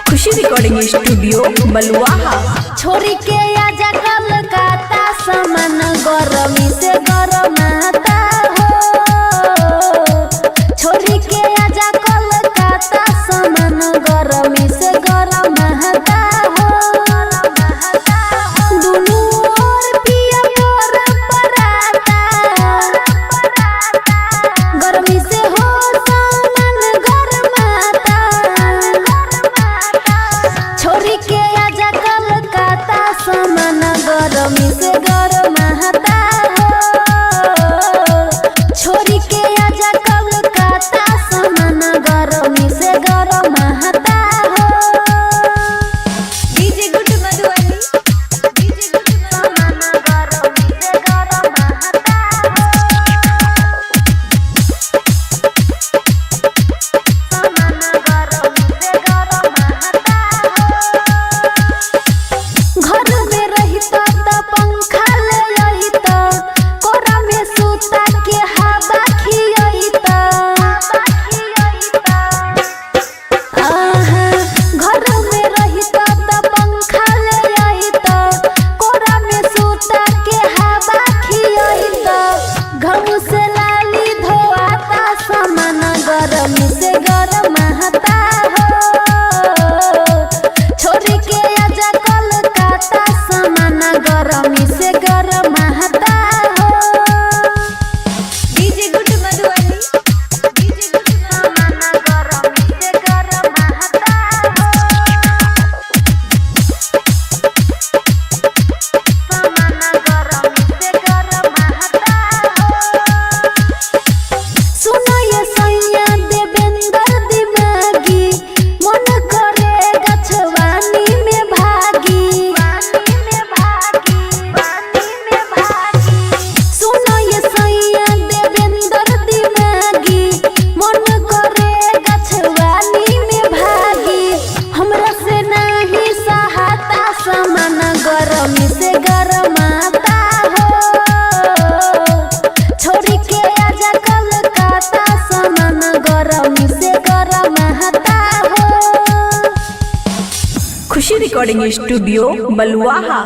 खुशी recording studio बलुआहा। छोरी के आजा कलकत्ता सामान गरमी से गरमाता हो। छोरी के आजा कलकत्ता सामान गरमी से गरमाता हो। दुनू ओर पिया पर पराता गरमी से हो सामान गरमाता। छोरी के आजा कलकत्ता सामान गरमी से गरमाता हो। छोरी के आजा कलकत्ता सामान गरमी से गरमाता हो। DJ good Madhubani DJ good सामान गरमी से गरमाता हो। सामान गरमी से गरमाता हो। घर में रहिता त पंखा ले आइता कोरा में सूता के हवा खियाइता। घर में रहिता त पंखा ले आइता कोरा में सूता के हवा खियाइता। घम से लाली धोआता सामान गरमी से गरमाता हो। छोरी के आजा कलकत्ता सामान गरमी से गरमाता हो। DJ good Madhubani DJ good सामान गरमी से गरमाता हो। सामान गरमी से गरमाता हो। सुनो ये सैया देवेंद्र दिमागी मन करे गछवानी में भागी। सुनो ये सैया देवेंद्र दिमागी मन करे गछवानी में भागी। हमरा से नहीं सहाता सामान गरमी से गरमाता हो। छोरी के आजा कलकत्ता सामान गरमी से गरमाता हो। खुशी रिकॉर्डिंग स्टूडियो बलुआहा।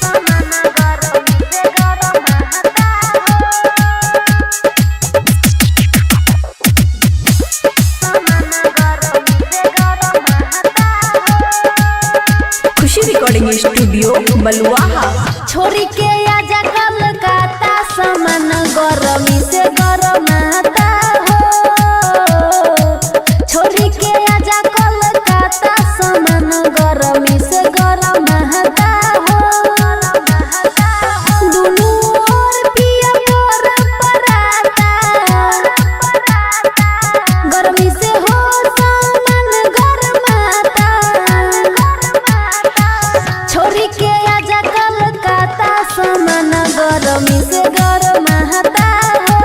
सामान गरमी से गरमाता हो। सामान गरमी से गरमाता हो। खुशी रिकॉर्डिंग स्टूडियो बलुआहा। छोरी के आजा कलकत्ता सामान गरमी से गरमाता हो। छोरी के आजा कलकत्ता सामान गरमी से गरमाता हो। दुनू ओर पिया पर पराता गरमी से हो सामान गरमाता। छोरी के आजा कलकत्ता सामान गरमी से गरमाता हो।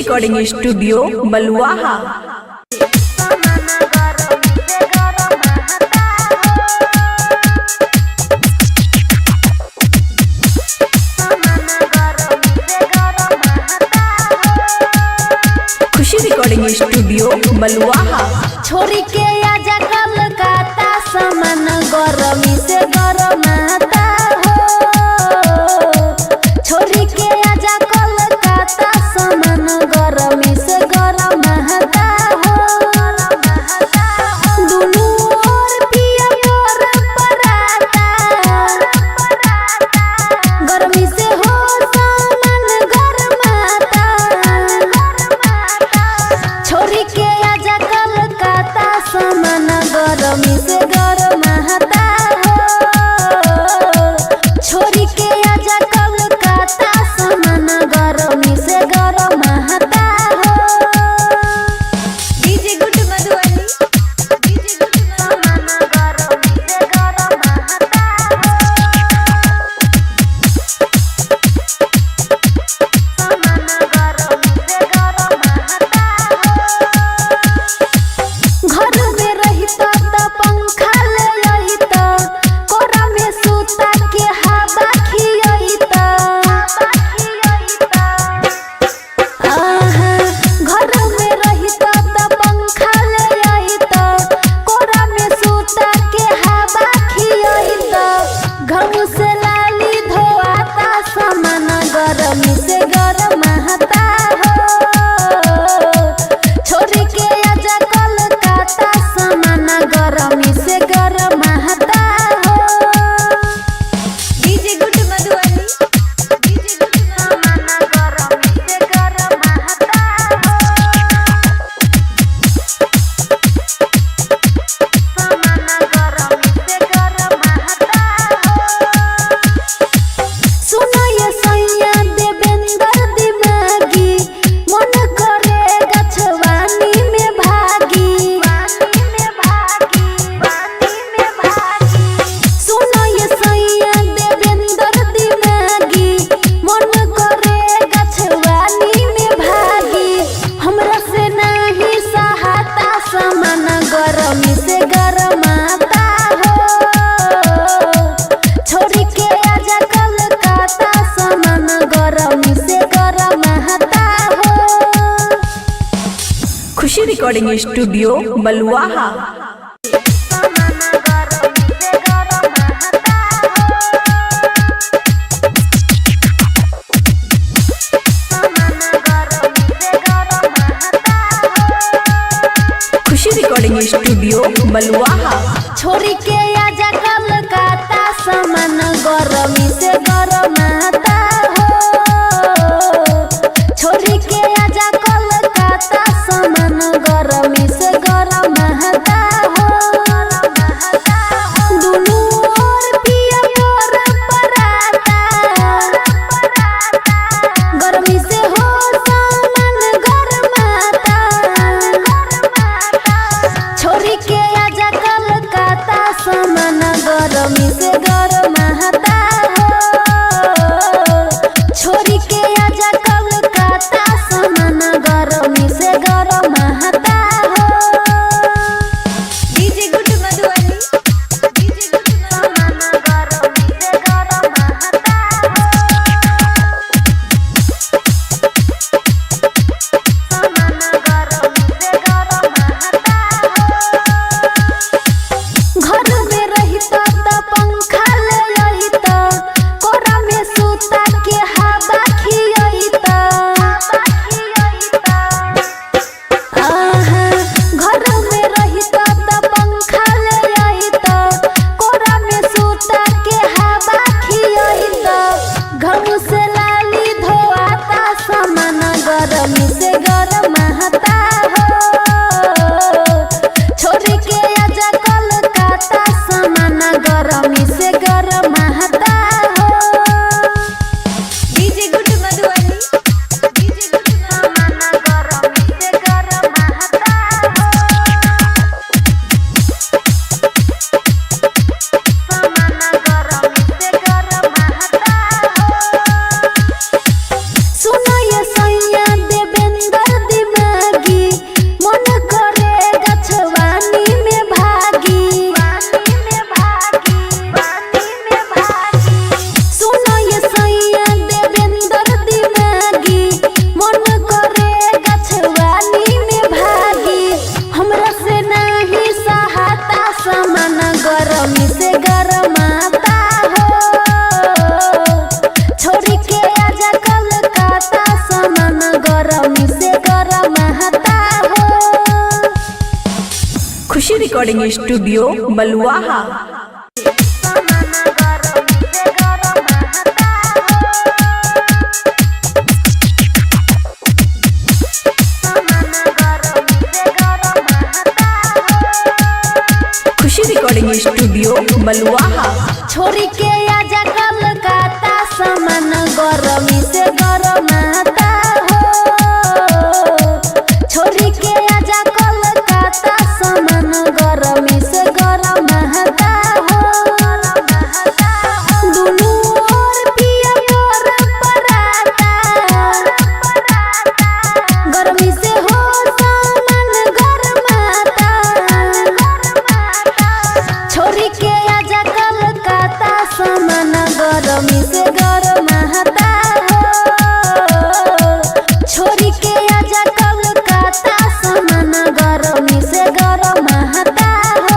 रिकॉर्डिंग स्टूडियो बलुआहा। खुशी रिकॉर्डिंग स्टूडियो बलुआहा। छोरी के आजा कलकत्ता सामान गरमी से गरमाता हो। छोरी के आजा कलकत्ता सामान गरमी से गरमाता हो। दुनू ओर पिया मोर पराता, गरमी से हो सामान गरमाता। छोरी के आजा कलकत्ता सामान गरमी से गरमाता हो। छोरी के आजा कलकत्ता सामान गरमी से गरमाता हो। DJ good Madhubani, DJ good सामान गरमी से गरमाता हो। सामान गरमी से गरमाता हो। घर में रहिता त पंखा ले आइता, कोरा में सूता के हवा खियाइता। आहा, घर में रहिता त पंखा ले आइता, कोरा में सूता के हवा खियाइता। घम से लाली धोआता सामान गरमी से गरमाता हो। छोरी के आजा कलकत्ता सामान गरमी से गरमाता हो। DJ good Madhubani, DJ good सामान गरमी से गरमाता हो। सामान गरमी से गरमाता हो। सुनो ये सैया देवेंद्र दिमागी, मन करे गछवानी में भागी। सुनो ये सैया देवेंद्र दिमागी, मन करे गछवानी में भागी। हमरा से नहीं सहाता सामान गरमी से गरमाता हो। छोरी के आजा कलकत्ता सामान गरमी से गरमाता हो। खुशी रिकॉर्डिंग स्टूडियो बलुआहा। सामान गरमी से गरमाता हो। सामान गरमी से गरमाता हो। खुशी रिकॉर्डिंग स्टूडियो बलुआहा। छोरी के आजा कलकत्ता सामान गरमी से गरमाता हो। छोरी के आजा कलकत्ता सामान गरमी से गरमाता हो। दुनू ओर पिया मोर पराता, गरमी से हो सामान गरमाता। छोरी के आजा कलकत्ता सामान गरमी से गरमाता हो। रिकॉर्डिंग स्टूडियो बलुआहा। खुशी रिकॉर्डिंग स्टूडियो बलुआहा। छोरी के आजा कलकत्ता सामान गरमी से गरमाता हो। छोरी के आजा कलकत्ता सामान गरमी से गरमाता हो। दुनू ओर पिया मोर पराता, गरमी से हो सामान गरमाता। छोरी के आजा कलकत्ता सामान गरमी से गरमाता हो। छोरी के आजा कलकत्ता सामान गरमी से गरमाता हो।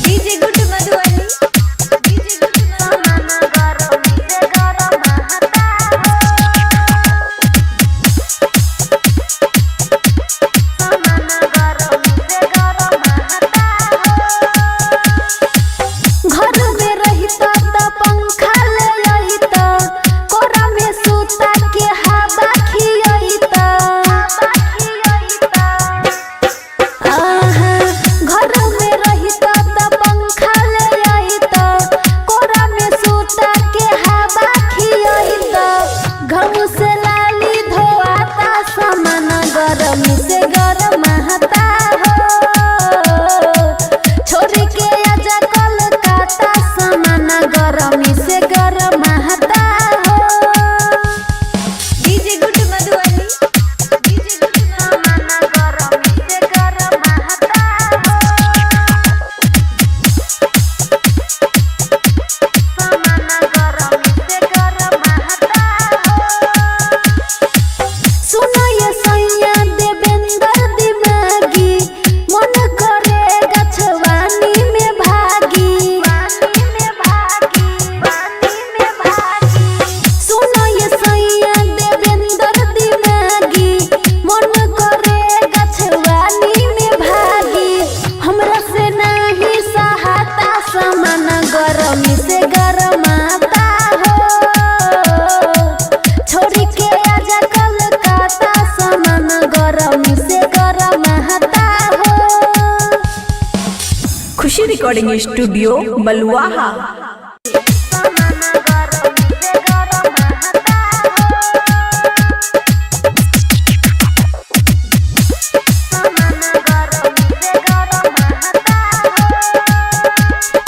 DJ good Madhubani, DJ good सामान गरमी से गरमाता हो। सामान गरमी से गरमाता हो। घर में रहिता त पंखा ले आइता, कोरा में सूता के हवा खियाइता। आहा, घर में रहिता त पंखा ले आइता, कोरा में सूता के हवा खियाइता। घाव से लाली धोआता सामान गरमी से गरमाता हो। छोरी के आजा कलकत्ता सामान गरमी से गरमाता हो। DJ good Madhubani, DJ good सामान गरमी से गरमाता हो। सामान गरमी से गरमाता हो। सुनो ये सैया देवेंद्र दिमागी, मन करे गछवानी में भागी। सुनो ये सैया देवेंद्र दिमागी, मन करे गछवानी में भागी। हमरा से नहीं सहाता सामान गरमी से गरमाता हो। छोरी के आजा कलकत्ता सामान गरमी से गरमाता हो। खुशी रिकॉर्डिंग स्टूडियो बलुआहा। सामान गरमी से गरमाता हो। सामान गरमी से गरमाता हो।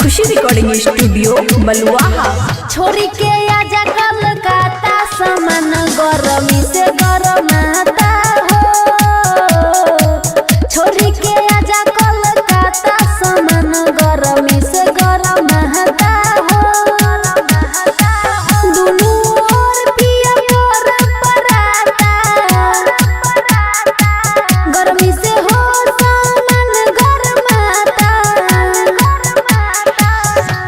खुशी रिकॉर्डिंग स्टूडियो बलुआहा। छोरी के आजा कलकत्ता सामान गरमी से गरमाता हो। छोरी के आजा कलकत्ता सामान गरमी से गरमाता हो। दुनू ओर पिया मोर पराता, गरमी से हो सामान गरमाता।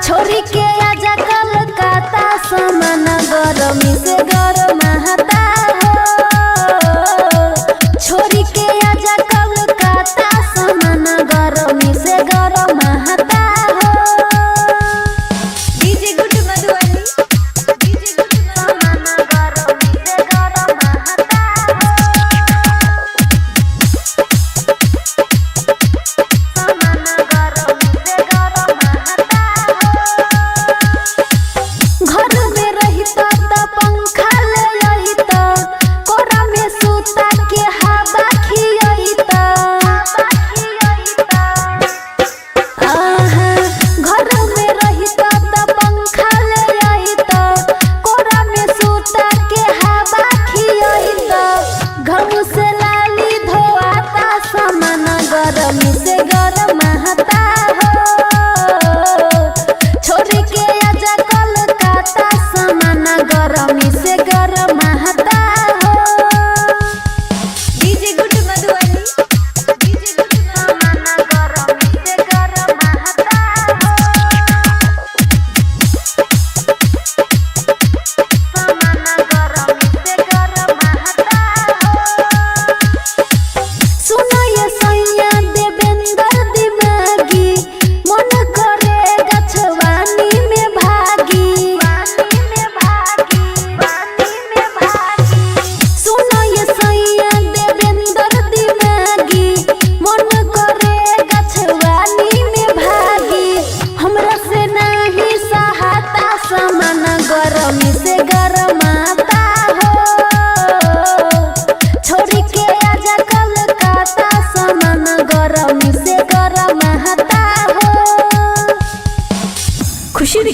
छोरी के आजा कलकत्ता सामान गरमी से गरमाता हो। छोरी के आजा कलकत्ता सामान गरमी से गरमाता हो। DJ good Madhubani, DJ good सामान गरमी से गरमाता हो। सामान गरमी से गरमाता हो। घर में रहिता त पंखा ले आइता,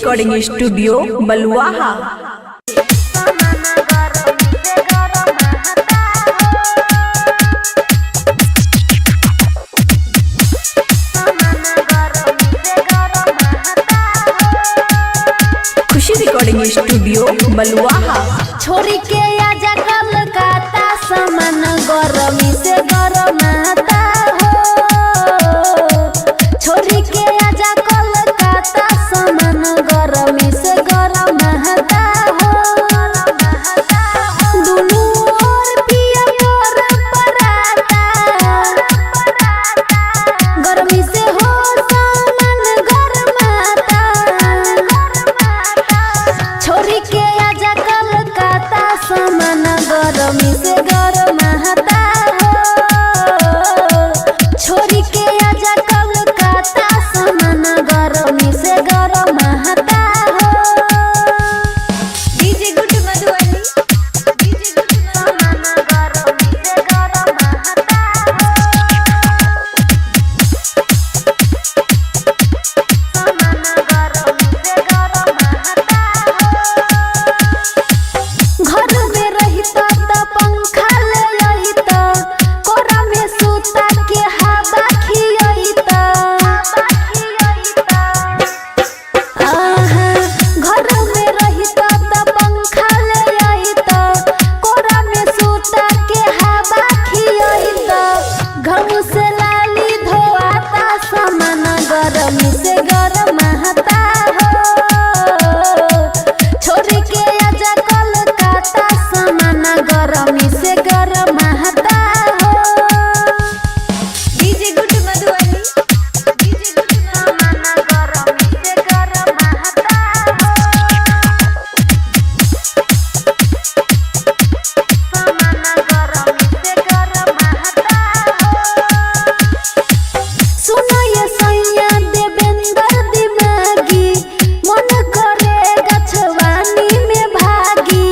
रिकॉर्डिंग स्टूडियो बलुआहा। खुशी रिकॉर्डिंग स्टूडियो बलुआहा। छोरी के आजा कलकत्ता सामान गरमी से गरमाता हो। छोरी के आजा कलकत्ता सामान गरमी से गरमाता हो। दुनू ओर पिया मोर पराता, गरमी से हो सामान गरमाता। छोरी के आजा कलकत्ता सामान गरमी से गरमाता हो। छोरी के आजा कलकत्ता सामान गरमी से गरमाता हो। DJ good Madhubani, DJ good सामान गरमी से गरमाता हो। सामान गरमी से गरमाता हो। घर में रहिता त पंखा ले आइता, कोरा में सूता के हवा खियाइता। आहा, घर में रहिता त पंखा ले आइता, कोरा में सूता के हवा खियाइता। घम से लाली धोआता सामान गरमी से गरमाता हो। छोरी के आजा कलकत्ता सामान गरमी से गरमाता हो। DJ good Madhubani, DJ good सामान गरमी से गरमाता हो। सामान गरमी से गरमाता हो। सुनो ये सैया देवेंद्र दिमागी, मन करे गछवानी में भागी।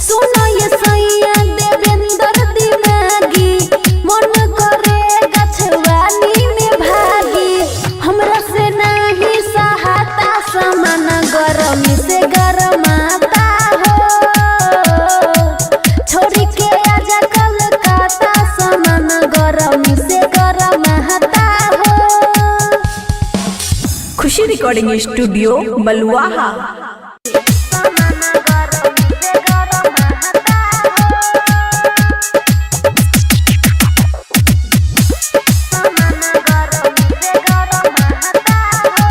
सुनो ये सैया देवेंद्र दिमागी, मन करे गछवानी में भागी। हमरा से नहीं सहाता सामान गरमी से गरमाता हो। छोरी के आजा कलकत्ता सामान गरमी से गरमाता हो। खुशी रिकॉर्डिंग स्टूडियो बलुआहा। सामान गरमी से गरमाता हो। सामान गरमी से गरमाता हो।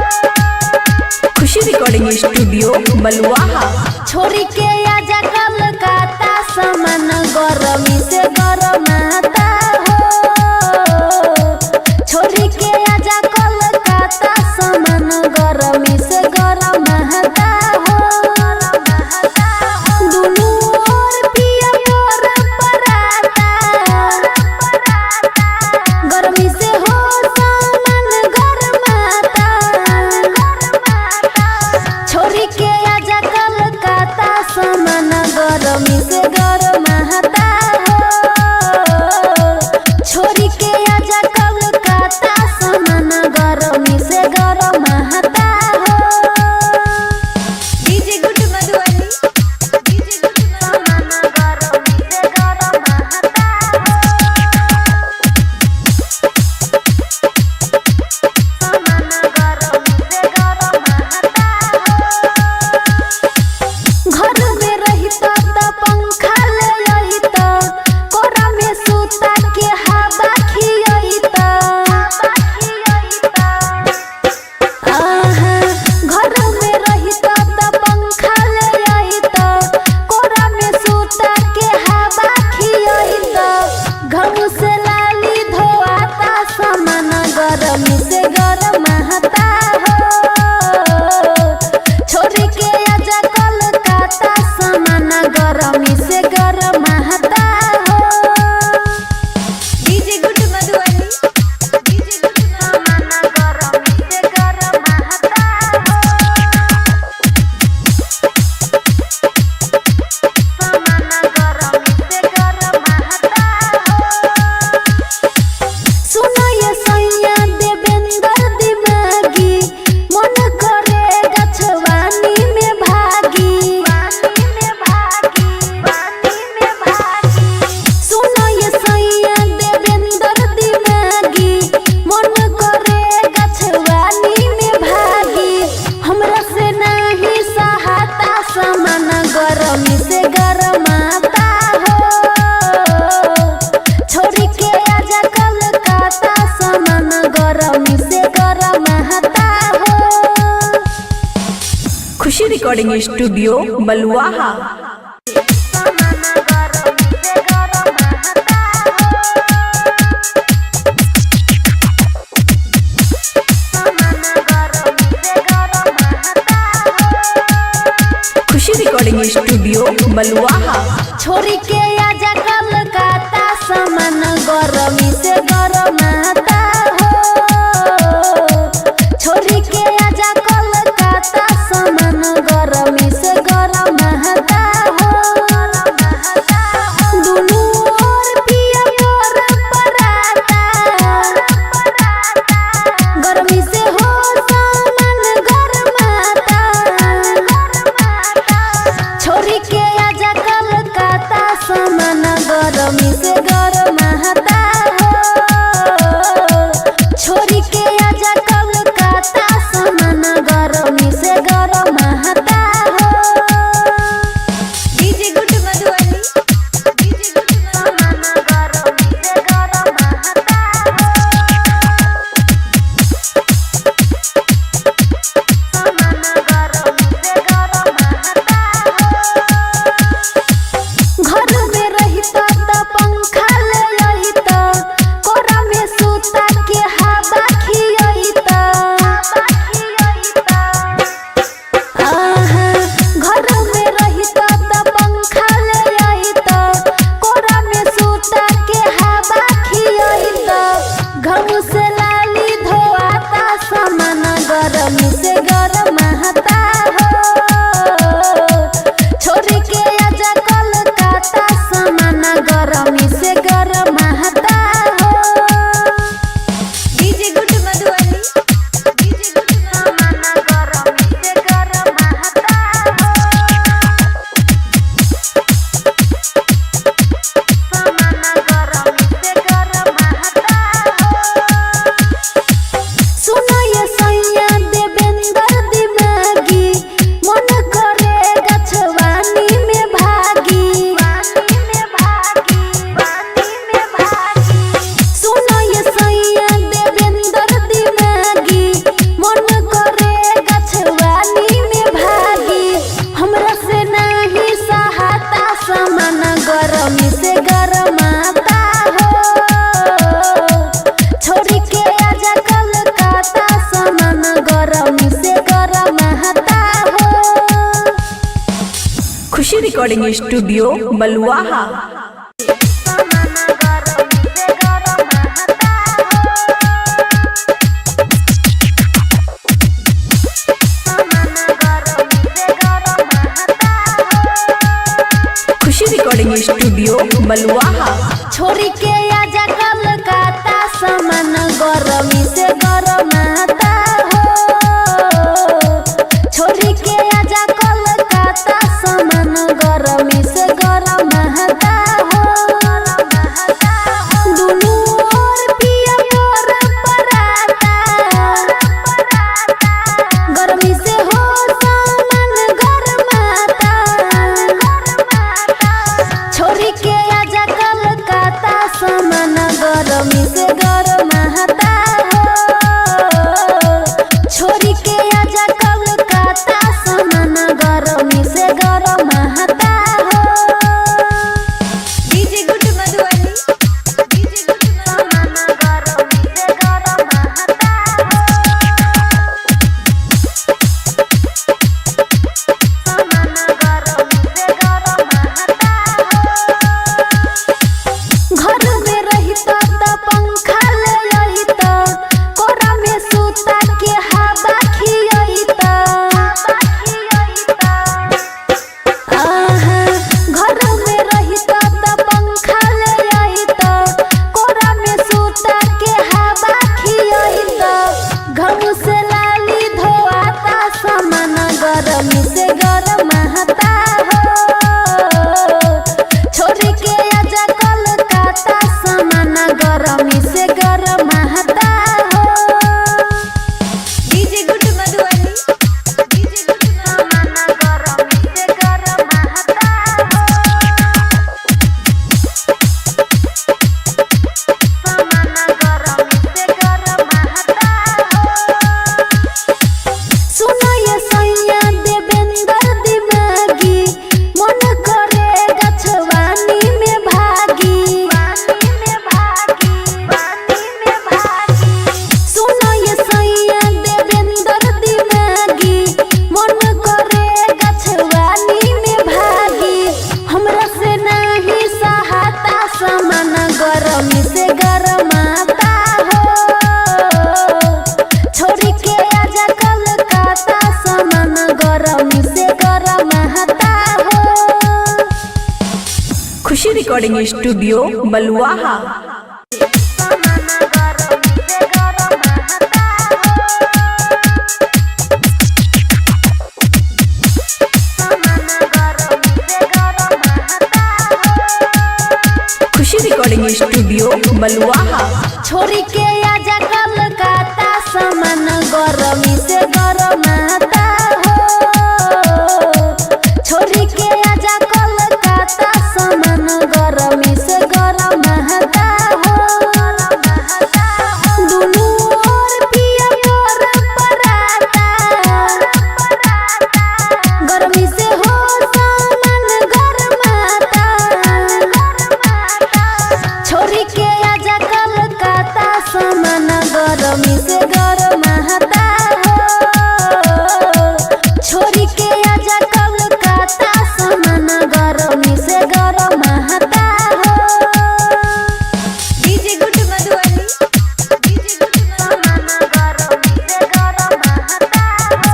खुशी रिकॉर्डिंग स्टूडियो बलुआहा। छोरी के आजा कलकत्ता सामान गरमी से गरमाता हो। छोरी के आजा कलकत्ता सामान गरमी से गरमाता हो। दुनू ओर पिया मोर पराता, गरमी से हो सामान गरमाता। छोरी के आजा कलकत्ता सामान गरमी से गरमाता हो। खुशी रिकॉर्डिंग स्टूडियो बलुआहा। खुशी रिकॉर्डिंग स्टूडियो बलुआहा। छोरी के आजा कलकत्ता सामान गरमी से गरमाता हो। छोरी के आजा कलकत्ता सामान गरमी से गरमाता हो। दुनू ओर पिया मोर पराता, गरमी से हो सामान गरमाता। छोरी के आजा कलकत्ता सामान गरमी से गरमाता हो। छोरी के आजा कलकत्ता सामान गरमी से गरमाता हो। DJ good Madhubani, DJ good सामान गरमी से गरमाता हो। सामान गरमी से गरमाता हो। घर में रहिता त पंखा ले आइता, कोरा में सूता के हवा खियाइता। आहा, घर में रहिता त पंखा ले आइता, कोरा में सूता के हवा खियाइता। घाव से लाली धोआता सामान गरमी से गरमाता हो। छोरी के आजा कलकत्ता सामान गरमी से गरमाता हो। DJ good Madhubani, DJ good सामान गरमी से गरमाता हो। सामान गरमी से गरमाता हो। सुनो ये सैया देवेंद्र दिमागी, मन करे गछवानी में भागी। सुनो ये सैया देवेंद्र दिमागी, मन करे गछवानी में भागी। हमरा से नहीं सहाता सामान गरमी से गरमाता हो। छोरी के आजा कलकत्ता सामान गरमी से गरमाता हो। खुशी रिकॉर्डिंग स्टूडियो बलुआहा। सामान गरमी से गरमाता हो। सामान गरमी से गरमाता हो। खुशी रिकॉर्डिंग स्टूडियो बलुआहा। छोरी के आजा कलकत्ता सामान गरमी से गरमाता हो। छोरी के आजा कलकत्ता सामान गरमी से गरमाता हो। दुनू ओर पिया मोर पराता, गरमी से हो सामान गरमाता। छोरी के आजा कलकत्ता सामान गरमी से गरमाता हो। छोरी के आजा कलकत्ता सामान गरमी से गरमाता हो। DJ good Madhubani, DJ good सामान गरमी से गरमाता हो। सामान गरमी से गरमाता हो। घर में रहिता त पंखा ले आइता, कोरा में सूता के हवा खियाइता। आहा, घर में रहिता त पंखा ले आइता, कोरा में सूता के हवा खियाइता। घाव से लाली धोआता सामान गरमी से गरमाता हो। छोरी के आजा कलकत्ता सामान गरमी से गरमाता हो। DJ good Madhubani, DJ good सामान गरमी से गरमाता हो। सामान गरमी से गरमाता हो। सुनो ये सैया देवेंद्र रिकॉर्डिंग स्टूडियो बलुआहा। खुशी रिकॉर्डिंग स्टूडियो बलुआहा। छोरी के आजा कलकत्ता सामान गरमी से गरमाता हो। छोरी के आजा कलकत्ता सामान गरमी से गरमाता हो। दुनू ओर पिया मोर पराता, गरमी से हो सामान गरमाता। छोरी के आजा कलकत्ता सामान गरमी से गरमाता हो। छोरी के आजा कलकत्ता सामान गरमी से गरमाता हो। DJ good Madhubani, DJ good सामान गरमी से गरमाता हो।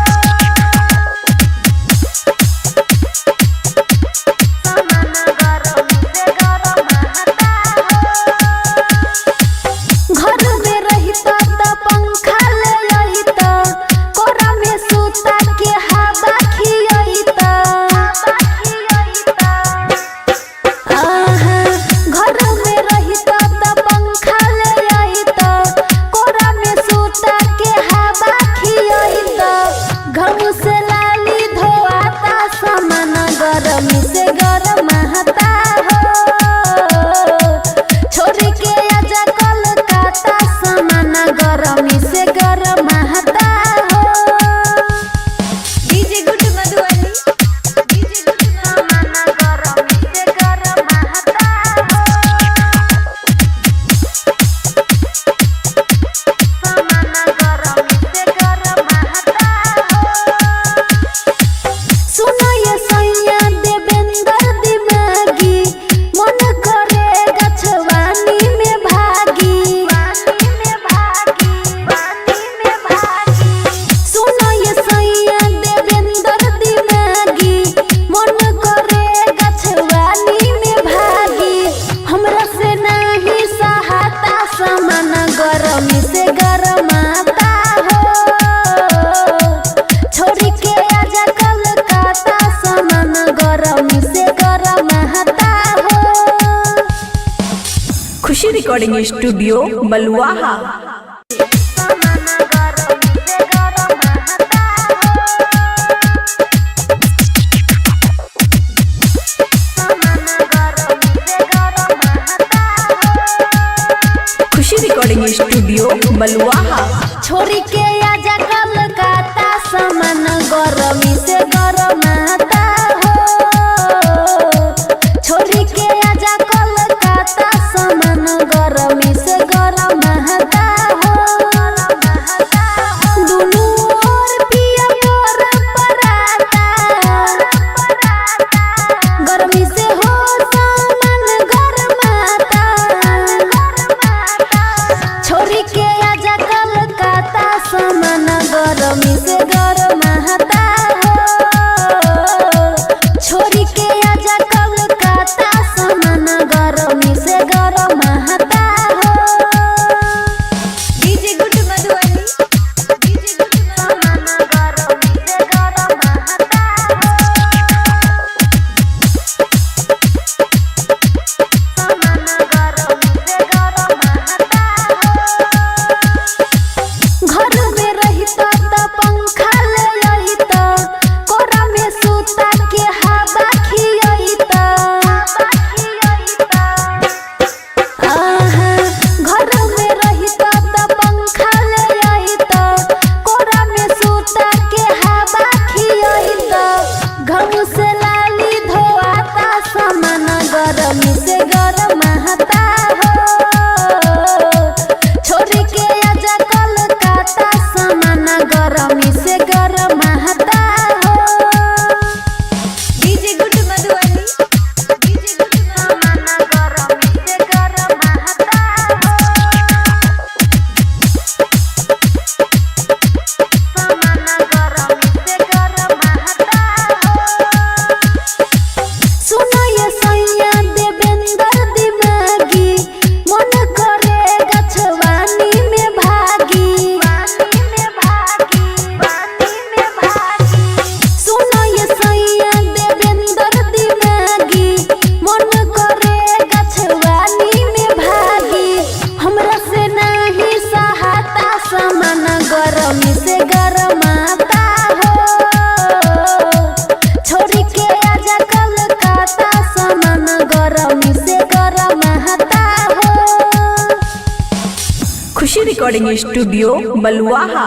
सामान गरमी से गरमाता हो। घर में रहिता त पंखा ले आइता, कोरा में सूता के हवा खियाइता। आहा, घर में रहिता त पंखा ले आइता, कोरा में सूता के हवा खियाइता। घम से लाली धोआता सामान गरमी से गरमाता हो। छोरी के आजा कलकत्ता सामान गरमी से गरमाता हो। DJ good Madhubani, DJ good सामान गरमी से गरमाता हो। सामान गरमी से गरमाता हो। सुनो ये सैया देवेंद्र दिमागी, मन करे गछवानी में भागी। सुनो ये सैया देवेंद्र दिमागी, मन करे गछवानी में भागी। हमरा से नहीं सहाता सामान गरमी से गरमाता हो। छोरी के आजा कलकत्ता सामान गरमी से गरमाता हो। खुशी रिकॉर्डिंग स्टूडियो बलुआहा। सामान गरमी से गरमाता हो। सामान गरमी से गरमाता हो। खुशी रिकॉर्डिंग स्टूडियो बलुआहा। छोरी के आजा कलकत्ता सामान गरमी से गरमाता हो। छोरी के आजा कलकत्ता सामान गरमी से गरमाता हो। दुनू ओर पिया मोर पराता, गरमी से हो सामान गरमाता। छोरी के आजा कलकत्ता सामान गरमी से गरमाता हो। छोरी के आजा कलकत्ता सामान गरमी से गरमाता हो। DJ good Madhubani, DJ good सामान गरमी से गरमाता हो। सामान गरमी से गरमाता हो। घर में रहिता त पंखा ले आइता, कोरा में सूता के हवा खियाइता। आहा, घर में रहिता त पंखा ले आइता, कोरा में सूता के हवा खियाइता। घम से लाली धोआता सामान गरमी से गरमाता हो। छोरी के आजा कलकत्ता सामान गरमी से गरमाता हो। रिकॉर्डिंग स्टूडियो बलुआहा।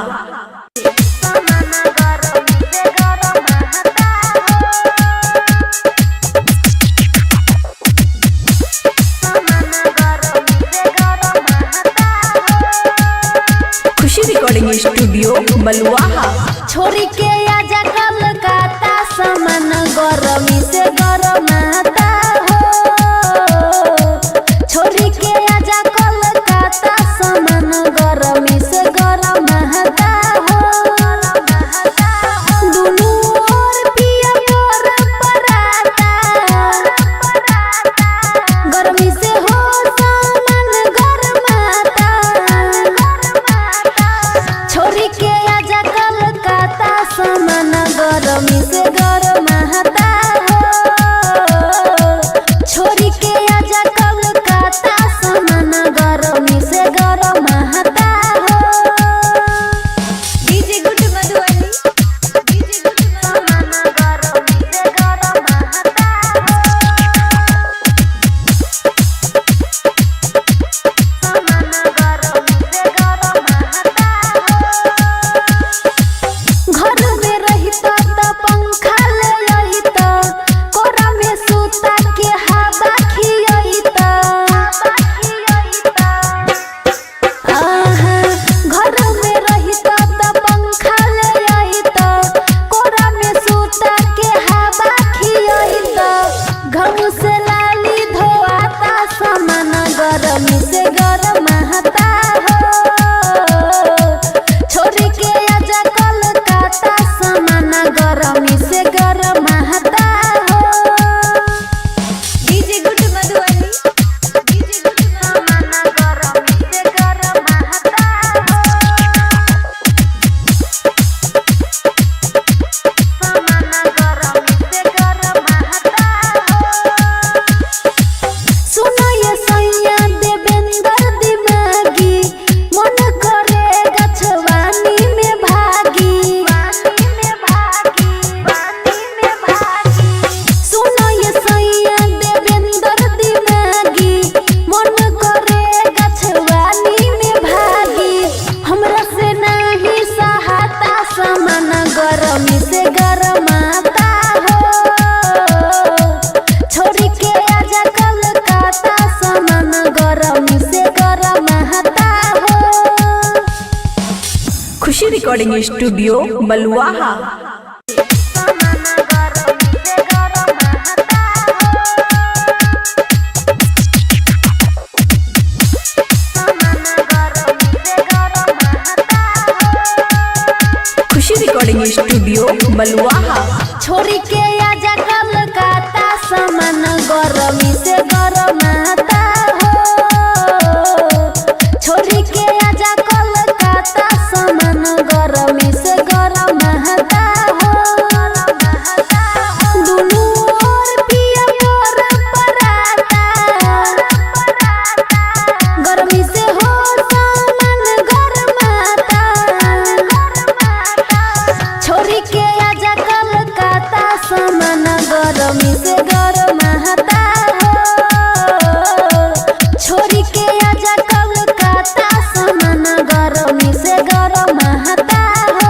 खुशी रिकॉर्डिंग स्टूडियो बलुआहा। छोरी के आजा कलकत्ता सामान गरमी से गरमाता हो। छोरी के आजा कलकत्ता सामान गरमी से गरमाता हो। दुनू ओर पिया मोर पराता, गरमी से हो सामान गरमाता। छोरी के आजा कलकत्ता सामान गरमी से गरमाता हो। छोरी के आजा कलकत्ता सामान गरमी से गरमाता हो। DJ good Madhubani, DJ good सामान गरमी से गरमाता हो। सामान गरमी से गरमाता हो। घर में रहिता त पंखा ले आइता, कोरा में सूता के हवा खियाइता। आहा, घर में रहिता त पंखा ले आइता, कोरा में सूता के हवा खियाइता। घाव से लाली धोआता सामान गरमी से गरमाता हो। छोरी के आजा कलकत्ता सामान गरमी से गरमाता हो। DJ good Madhubani, DJ good सामान गरमी से गरमाता हो। सामान गरमी से गरमाता हो। सुनो ये सैया देवेंद्र दिमागी, मन करे गछवानी में भागी। सुनो ये सैया देवेंद्र दिमागी, मन करे गछवानी में भागी। हमरा से नहीं सहाता सामान गरमी से गरमाता हो। छोरी के आजा कलकत्ता सामान गरमी से गरमाता हो। खुशी रिकॉर्डिंग स्टूडियो बलुआहा। सामान गरमी से गरमाता हो। सामान गरमी से गरमाता हो। खुशी रिकॉर्डिंग स्टूडियो बलुआहा। छोरी के आजा कलकत्ता सामान गरमी से गरमाता हो। छोरी के आजा कलकत्ता सामान गरमी से गरमाता हो। दुनू ओर पिया मोर पराता, गरमी से हो सामान गरमाता। छोरी के आजा कलकत्ता सामान गरमी से गरमाता हो। छोरी के आजा कलकत्ता सामान गरमी से गरमाता हो।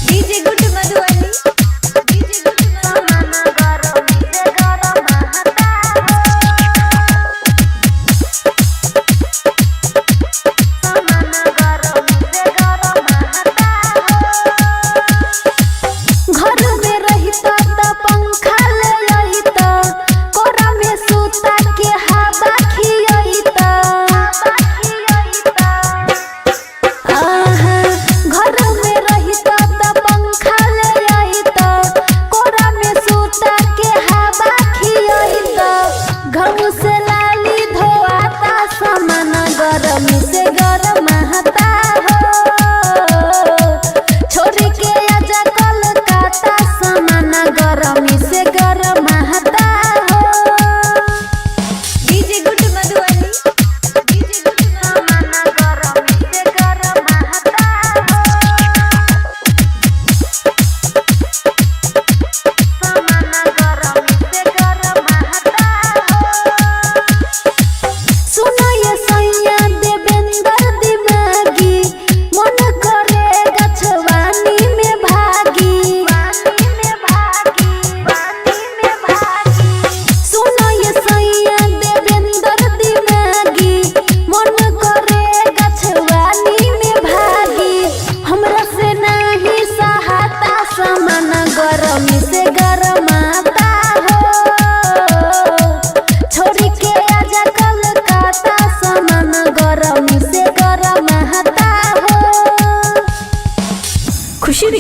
DJ good Madhubani, DJ good सामान गरमी से गरमाता हो। सामान गरमी से गरमाता हो। घर में रहिता त पंखा ले आइता, कोरा में सूता के हवा खियाइता। आहा, घर में रहिता त पंखा ले आइता, कोरा में सूता के हवा खियाइता। घाव से लाली धोआता सामान गरमी से गरमाता हो। छोरी के आजा कलकत्ता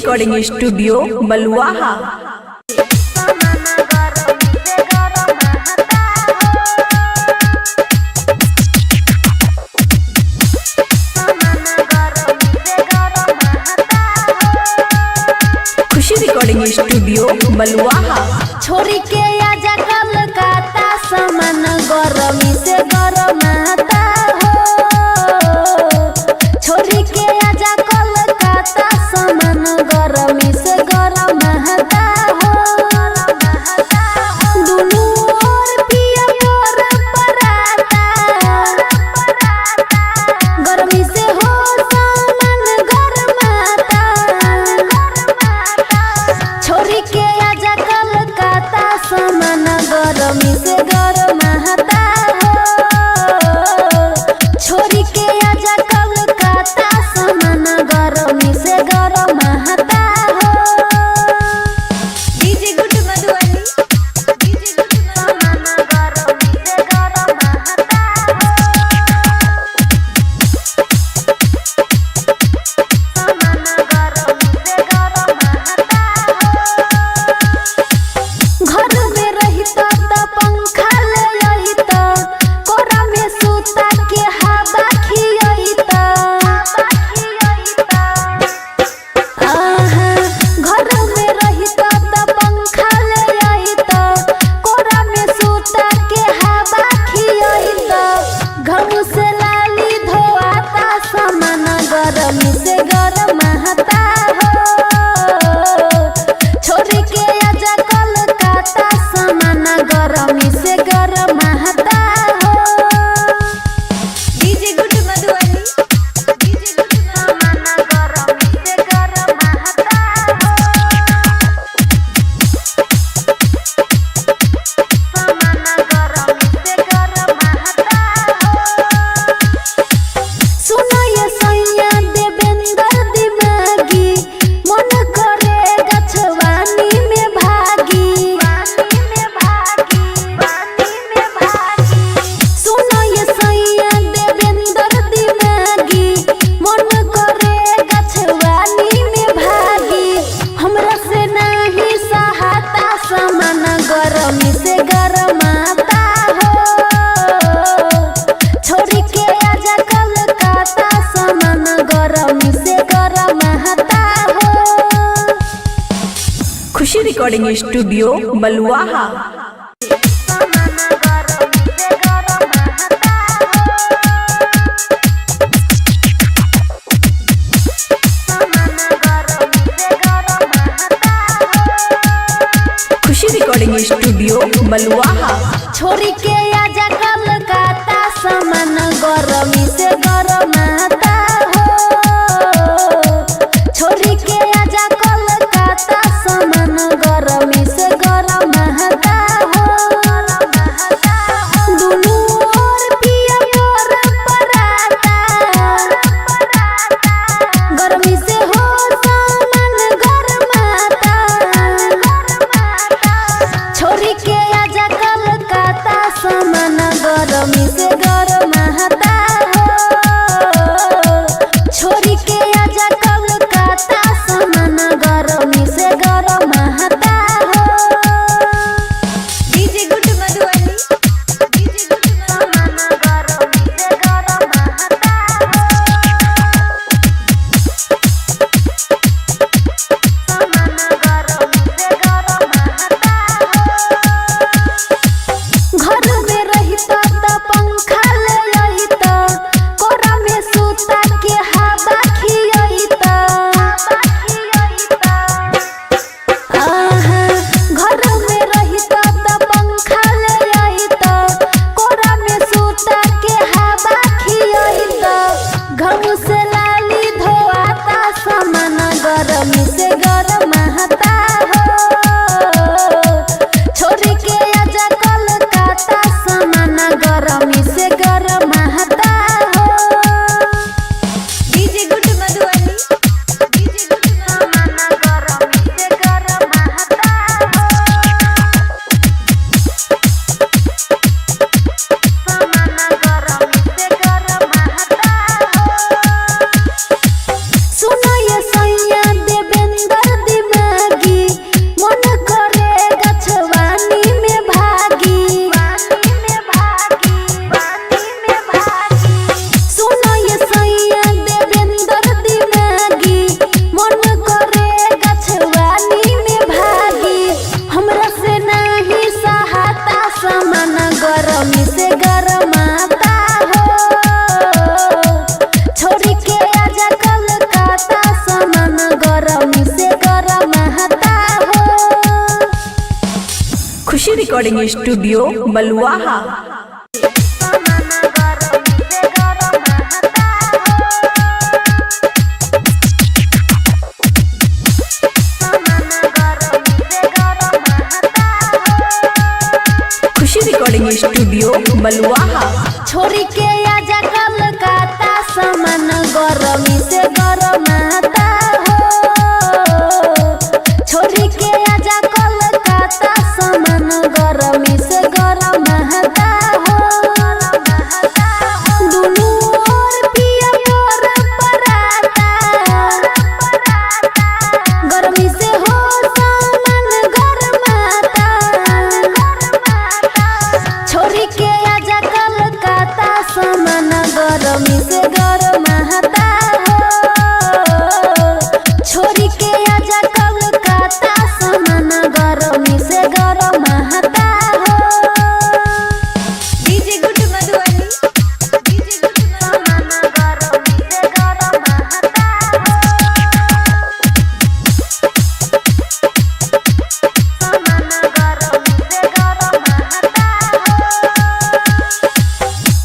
रिकॉर्डिंग स्टूडियो बलुआहा। खुशी रिकॉर्डिंग स्टूडियो बलुआहा। छोरी के आजा कलकत्ता सामान गरमी से गरमाता हो। छोरी के आजा कलकत्ता सामान गरमी से गरमाता हो। दुनू ओर पिया मोर पराता, गरमी से हो सामान गरमाता। छोरी के आजा कलकत्ता सामान गरमी से गरमाता हो। छोरी के आजा कलकत्ता सामान गरमी से गरमाता हो। DJ good Madhubani, DJ good सामान गरमी से गरमाता हो। सामान गरमी से गरमाता हो। घर में रहिता त पंखा ले आइता, कोरा में सूता के हवा खियाइता। आहा, घर में रहिता त पंखा ले आइता, कोरा में सूता के हवा खियाइता। घम से लाली धोआता सामान गरमी से गरमाता हो। छोरी के आजा कलकत्ता सामान गरमी से गरमाता हो। DJ good Madhubani, DJ good सामान गरमी से गरमाता हो। सामान गरमी से गरमाता हो। सुनो ये सैया देवेंद्र दिमागी, मन करे गछवानी में भागी। सुनो ये सैया देवेंद्र दिमागी, मन करे गछवानी में भागी। हमरा से नहीं सहाता सामान गरमी से गरमाता हो। छोरी के आजा कलकत्ता सामान गरमी से गरमाता हो। खुशी रिकॉर्डिंग स्टूडियो बलुआहा। सामान गरमी से गरमाता हो। सामान गरमी से गरमाता हो। खुशी रिकॉर्डिंग स्टूडियो बलुआहा। छोरी के आजा कलकत्ता सामान गरमी से गरमाता हो। छोरी के आजा कलकत्ता सामान गरमी से गरमाता हो। दुनू ओर पिया मोर पराता, गरमी से हो सामान गरमाता। छोरी के आजा कलकत्ता सामान गरमी से गरमाता हो। छोरी के आजा कलकत्ता सामान गरमी से गरमाता हो। DJ good Madhubani, DJ good सामान गरमी से गरमाता हो। सामान गरमी से गरमाता हो। घर में रहिता त पंखा ले आइता, कोरा में सूता के हवा खियाइता। आहा, रिकॉर्डिंग स्टूडियो बलुआहा। खुशी रिकॉर्डिंग स्टूडियो बलुआहा। छोरी के आजा कलकत्ता सामान गरमी से गरमाता हो। छोरी के आजा कलकत्ता सामान गरमी से गरमाता हो। दुनू ओर पिया मोर पराता, गरमी से हो सामान गरमाता। छोरी के आजा कलकत्ता सामान गरमी से गरमाता हो। छोरी के आजा कलकत्ता सामान गरमी से गरमाता हो। DJ good Madhubani, DJ good सामान गरमी से गरमाता हो। सामान गरमी से गरमाता हो।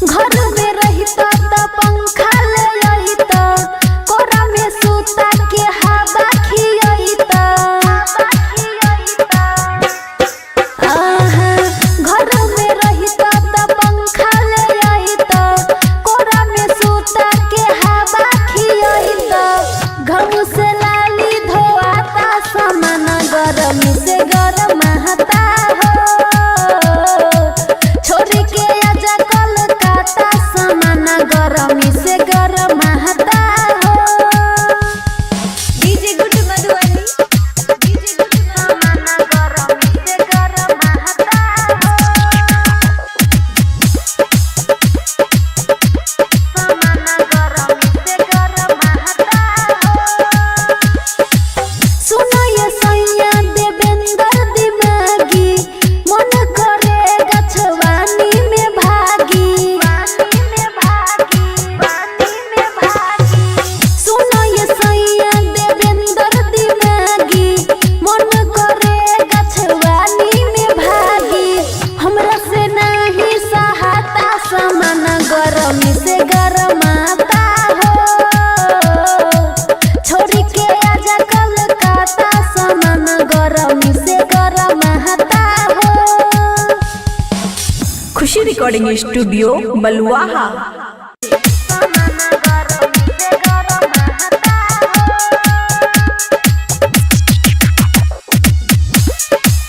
घर में रहिता त पंखा ले आइता, कोरा में सूता के हवा खियाइता। आहा, घर में रहिता त पंखा ले आइता, कोरा में सूता के हवा खियाइता। घाव से लाली धोआता सामान गरमी से गरमाता हो। छोरी के आजा कलकत्ता सामान गरमी से गरमाता हो। DJ good Madhubani, DJ good सामान गरमी से गरमाता हो। सामान गरमी से गरमाता हो। सुनो ये सैया देवेंद्र दिमागी, मन करे गछवानी में भागी। सुनो ये सैया देवेंद्र दिमागी, मन करे गछवानी में भागी। हमरा से नहीं सहाता सामान गरमी से गरमाता हो। छोरी के आजा कलकत्ता सामान गरमी से गरमाता हो। खुशी रिकॉर्डिंग स्टूडियो बलुआहा। सामान गरमी से गरमाता हो।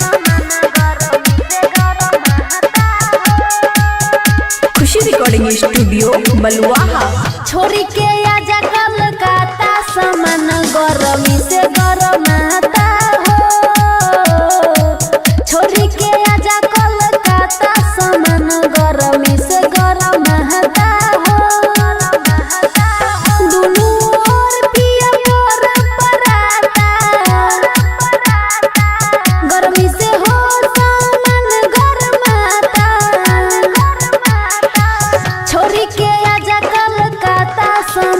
सामान गरमी से गरमाता हो। खुशी रिकॉर्डिंग स्टूडियो बलुआहा। छोरी के आजा कलकत्ता सामान गरमी से गरमाता हो। छोरी के आजा कलकत्ता सामान गरमी से गरमाता हो। दुनू ओर पिया मोर पराता, गरमी से हो सामान गरमाता। छोरी के आजा कलकत्ता सामान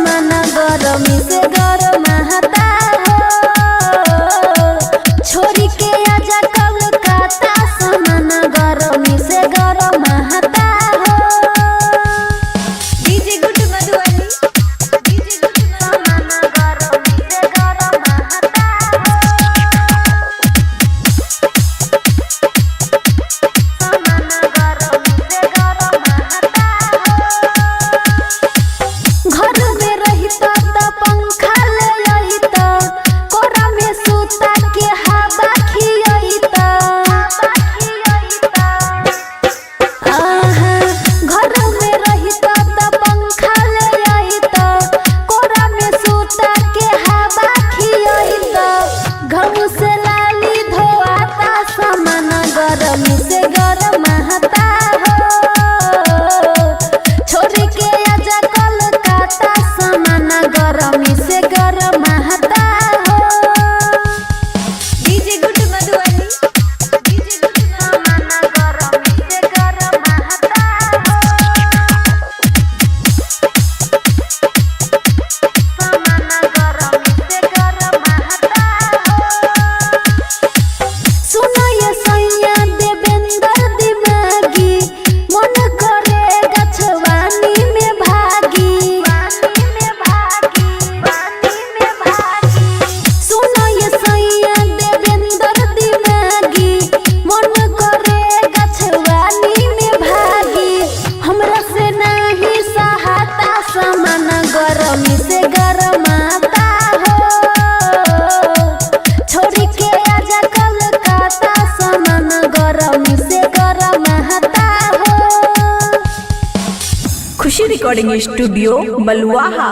रिकॉर्डिंग स्टूडियो बलुआहा।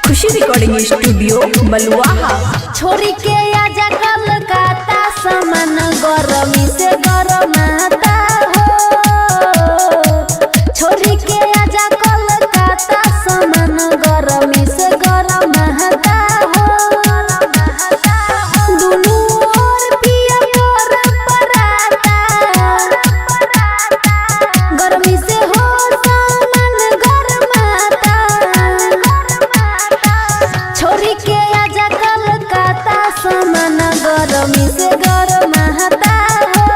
खुशी रिकॉर्डिंग स्टूडियो बलुआहा। छोरी के आजा कलकत्ता सामान गरमी से गरमाता हो। छोरी के आजा कलकत्ता सामान गरमी से गरमाता हो। दुनू ओर पिया मोर पराता, गरमी से हो सामान गरमाता। छोरी के आजा कलकत्ता सामान गरमी से गरमाता हो।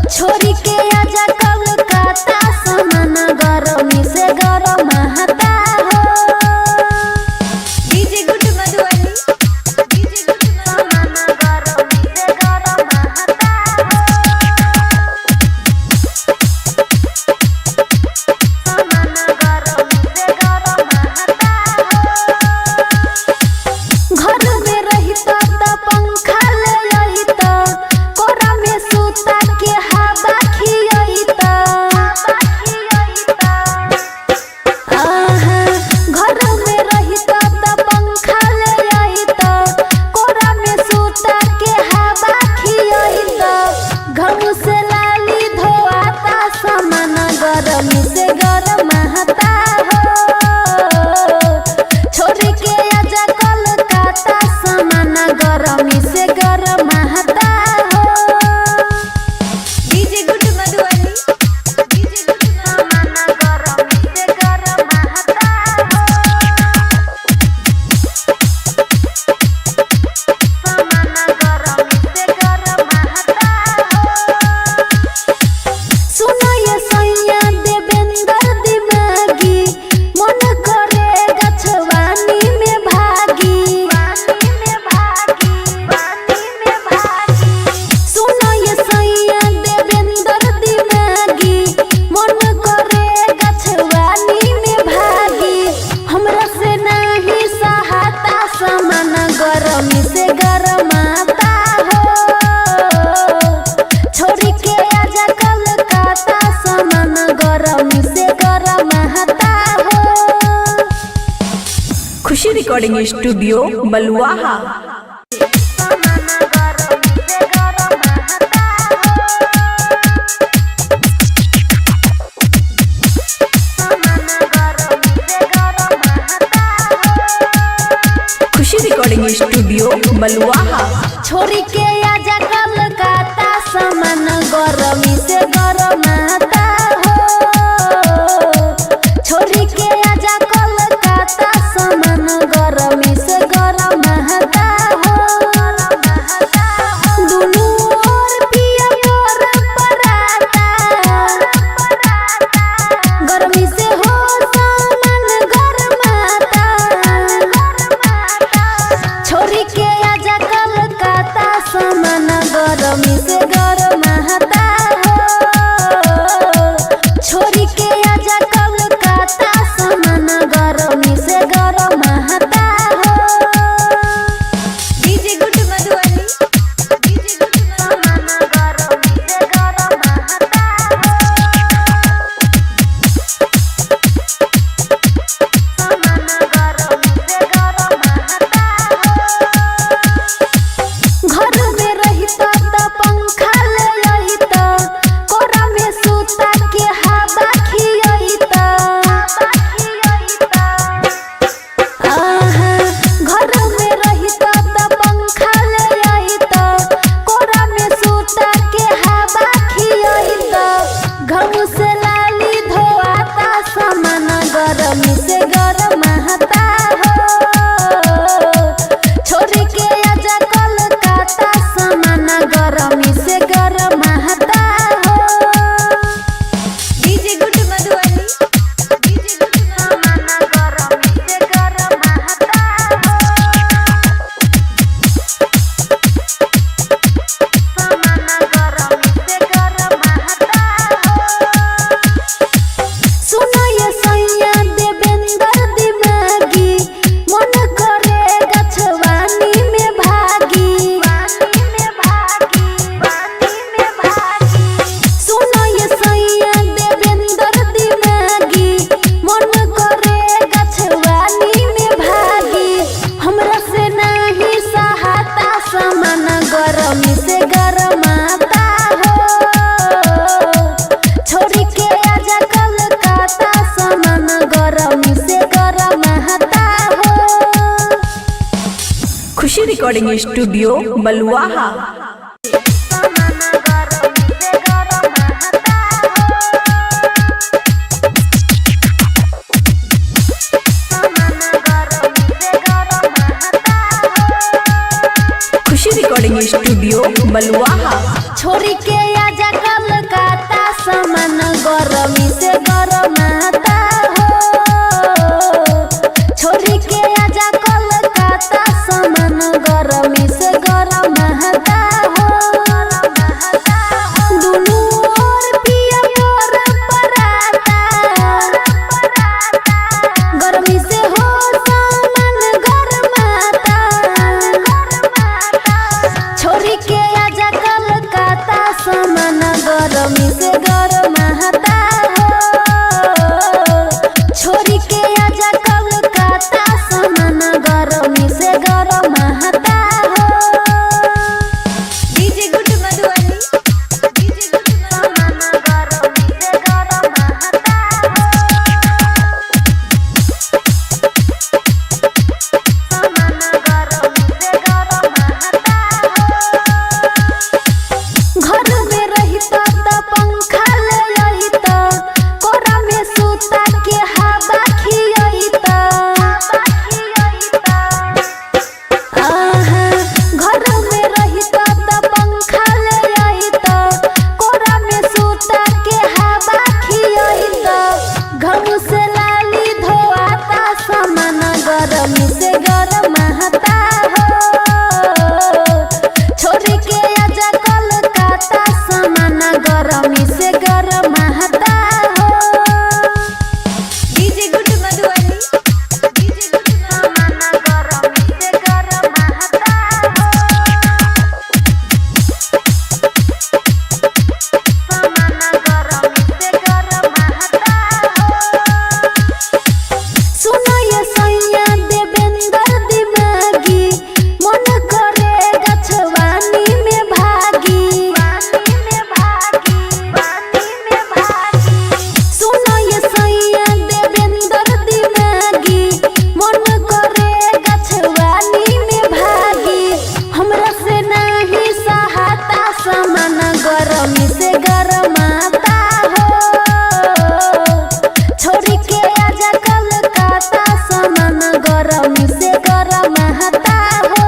छोरी के आजा कलकत्ता सामान गरमी से गरमाता हो। DJ good Madhubani, DJ good सामान गरमी से गरमाता हो। सामान गरमी से गरमाता हो। घर में रहिता त पंखा ले आइता, कोरा में सूता के हवा खियाइता। आहा, घर में रहिता त पंखा ले आइता, कोरा में सूता के हवा खियाइता। घम से लाली धोआता सामान गरमी से गरमाता हो। छोरी के आजा कलकत्ता सामान गरमी से गरमाता हो। DJ good Madhubani, DJ good सामान गरमी से गरमाता हो। सामान गरमी से गरमाता हो। सुनो ये सैया देवेंद्र दिमागी, मन करे गछवानी में भागी। सुनो ये सैया देवेंद्र दिमागी, मन करे गछवानी में भागी। हमरा से नहीं सहाता सामान गरमी से गरमाता हो। छोरी के आजा कलकत्ता सामान गरमी से गरमाता हो। खुशी रिकॉर्डिंग स्टूडियो बलुआहा। सामान गरमी से गरमाता हो। सामान गरमी से गरमाता हो। खुशी रिकॉर्डिंग स्टूडियो बलुआहा। छोरी के आजा कलकत्ता सामान गरमी से गरमाता हो। छोरी के आजा कलकत्ता सामान गरमी से गरमाता हो। दुनू ओर पिया मोर पराता, गरमी से हो सामान गरमाता। छोरी के आजा कलकत्ता सामान गरमी से गरमाता हो। छोरी के आजा कलकत्ता सामान गरमी से गरमाता हो। DJ good Madhubani, DJ good सामान गरमी से गरमाता हो। सामान गरमी से गरमाता हो। घर में रहिता त पंखा ले आइता, कोरा में सूता के हवा खियाइता। आहा, घर में रहिता त पंखा ले आइता, कोरा में सूता के हवा खियाइता। घम से लाली धोआता सामान गरमी से गरमाता हो। छोरी के आजा कलकत्ता सामान गरमी से गरमाता हो। DJ good Madhubani, DJ good सामान गरमी से गरमाता हो। सामान गरमी से गरमाता हो। रिकॉर्डिंग स्टूडियो बलुआहा। खुशी रिकॉर्डिंग स्टूडियो बलुआहा। छोरी के आजा कलकत्ता सामान गरमी से गरमाता हो। छोरी के आजा कलकत्ता सामान गरमी से गरमाता हो। दुनू ओर पिया मोर पराता, गरमी से हो सामान गरमाता। छोरी के आजा कलकत्ता सामान गरमी से गरमाता हो। छोरी के आजा कलकत्ता सामान गरमी से गरमाता हो। DJ good Madhubani, DJ good सामान गरमी से गरमाता हो। सामान गरमी से गरमाता हो। घर में रहिता त पंखा ले आइता, कोरा में सूता के हवा खियाइता। आहा, घर में रहिता त पंखा ले आइता, कोरा में सूता के हवा खियाइता। घाव से लाली धोआता सामान गरमी से गरमाता हो। छोरी के आजा कलकत्ता सामान गरमी से गरमाता हो। DJ good Madhubani, DJ good सामान गरमी से गरमाता हो। सामान गरमी से गरमाता हो। सुनो ये सैया देवेंद्र दिमागी, मन करे गछवानी में भागी। सुनो ये सैया देवेंद्र दिमागी, मन करे गछवानी में भागी। हमरा से नहीं सहाता सामान गरमी से गरमाता हो। छोरी के आजा कलकत्ता सामान गरमी से गरमाता हो।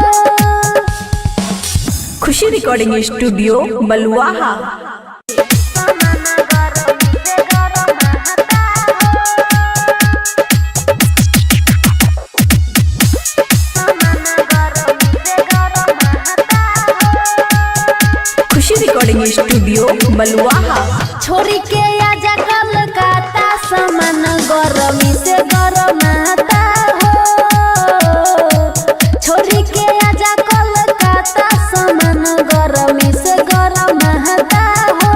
खुशी रिकॉर्डिंग स्टूडियो बलुआहा। सामान गरमी से गरमाता हो। सामान गरमी से गरमाता हो। खुशी रिकॉर्डिंग स्टूडियो बलुआहा। छोरी के आजा कलकत्ता सामान गरमी से गरमाता हो। छोरी के आजा कलकत्ता सामान गरमी से गरमाता हो।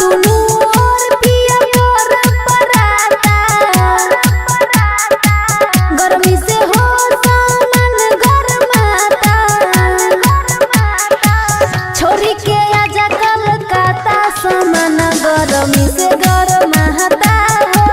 दुनू ओर पिया मोर पराता, गरमी से हो सामान गरमाता। छोरी के आजा कलकत्ता सामान गरमी से गरमाता हो।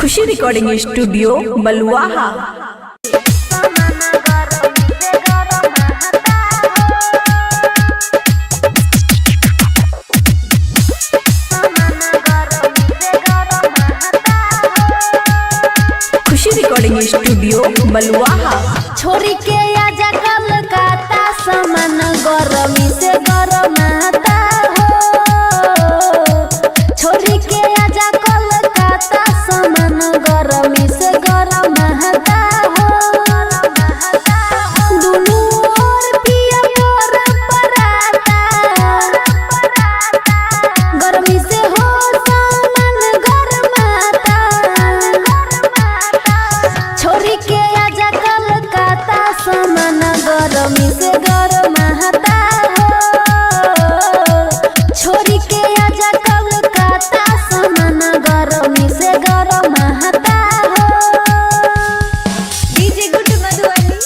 खुशी रिकॉर्डिंग स्टूडियो बलुआहा। खुशी रिकॉर्डिंग स्टूडियो बलुआहा। छोरी के आजा कलकत्ता सामान गरमी से गरमाता हो। छोरी के आजा कलकत्ता सामान गरमी से गरमाता हो। दुनू ओर पिया मोर पराता, गरमी से हो सामान गरमाता। छोरी के आजा कलकत्ता सामान गरमी से गरमाता हो। छोरी के आजा कलकत्ता सामान गरमी से गरमाता हो। DJ good Madhubani,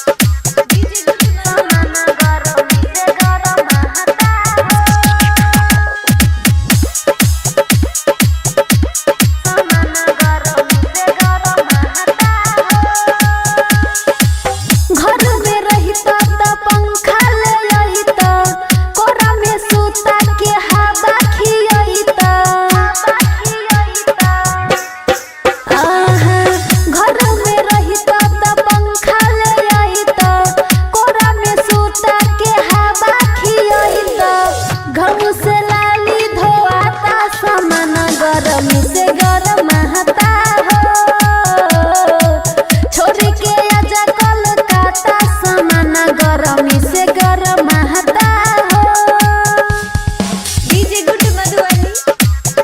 DJ good सामान गरमी से गरमाता हो। सामान गरमी से गरमाता हो। घर में रहिता त पंखा ले आइता, कोरा में सूता के हवा खियाइता। आहा, घर में रहिता त पंखा ले आइता, कोरा में सूता के हवा खियाइता। घम से लाली धोआता सामान गरमी से गरमाता हो। छोरी के आजा कलकत्ता सामान गरमी से गरमाता हो। DJ good Madhubani,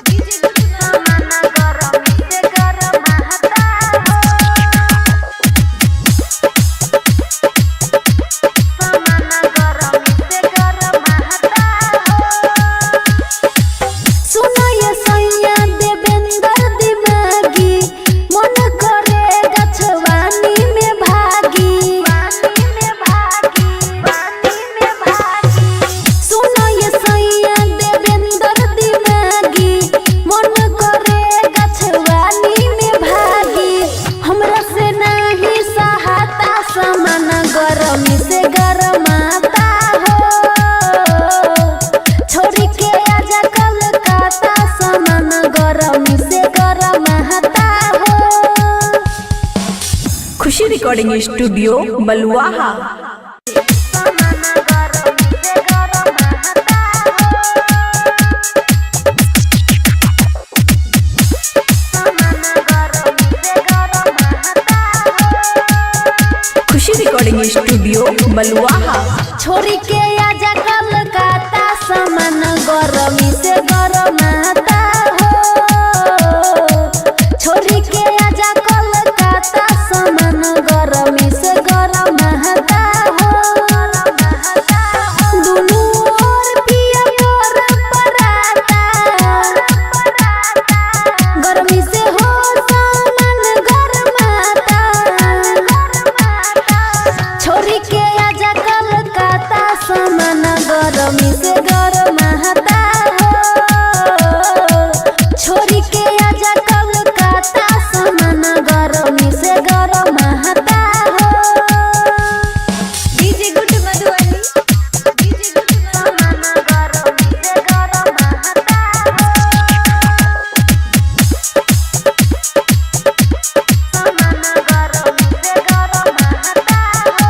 DJ good सामान गरमी से गरमाता हो। सामान गरमी से गरमाता हो। सुनो ये सैया देवेंद्र दिमागी, मन करे गछवानी में भागी। सुनो ये सैया देवेंद्र दिमागी, मन करे गछवानी में भागी। हमरा से नहीं सहाता सामान गरमी से गरमाता हो। छोरी के आजा कलकत्ता सामान गरमी से गरमाता हो। खुशी रिकॉर्डिंग स्टूडियो बलुआहा। सामान गरमी से गरमाता हो। सामान गरमी से गरमाता हो। खुशी रिकॉर्डिंग स्टूडियो बलुआहा। छोरी के आजा कलकत्ता सामान गरमी से गरमाता हो। छोरी के आजा कलकत्ता सामान गरमी से गरमाता हो। दुनू ओर पिया मोर पराता, गरमी से हो सामान गरमाता। छोरी के आजा कलकत्ता सामान गरमी से गरमाता हो। छोरी के आजा कलकत्ता सामान गरमी से गरमाता हो। DJ good Madhubani, DJ good सामान गरमी से गरमाता हो। सामान गरमी से गरमाता हो।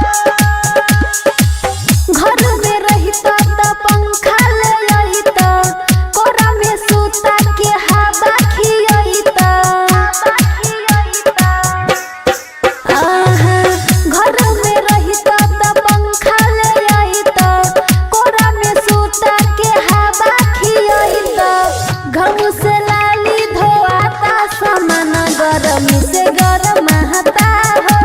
घर में रहिता त पंखा ले आइता, कोरा में सूता के हवा खियाइता। आहा, घर में रहिता त पंखा ले आइता, कोरा में सूता के हवा खियाइता। घम से लाली धोआता सामान गरमी से गरमाता हो।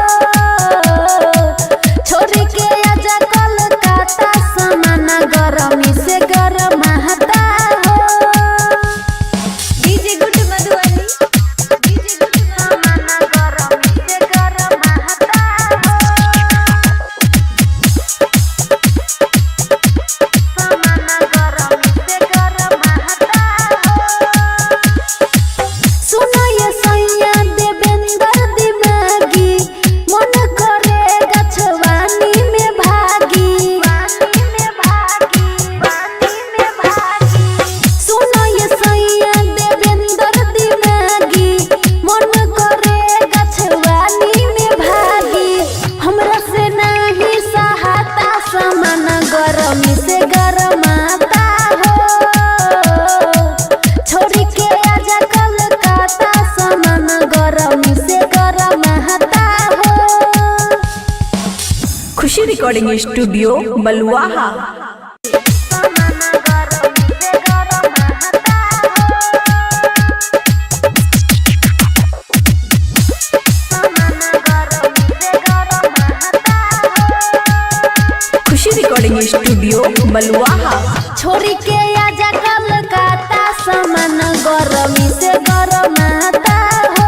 छोरी के आजा कलकत्ता सामान गरमी से गरमाता हो। DJ good Madhubani, DJ good सामान गरमी से गरमाता हो। सामान गरमी से गरमाता हो। सुनो ये सैया देवेंद्र से गरमाता हो। खुशी रिकॉर्डिंग स्टूडियो बलुआहा। खुशी रिकॉर्डिंग स्टूडियो बलुआहा। छोरी के आजा कलकत्ता सामान गरमी से गरमाता हो।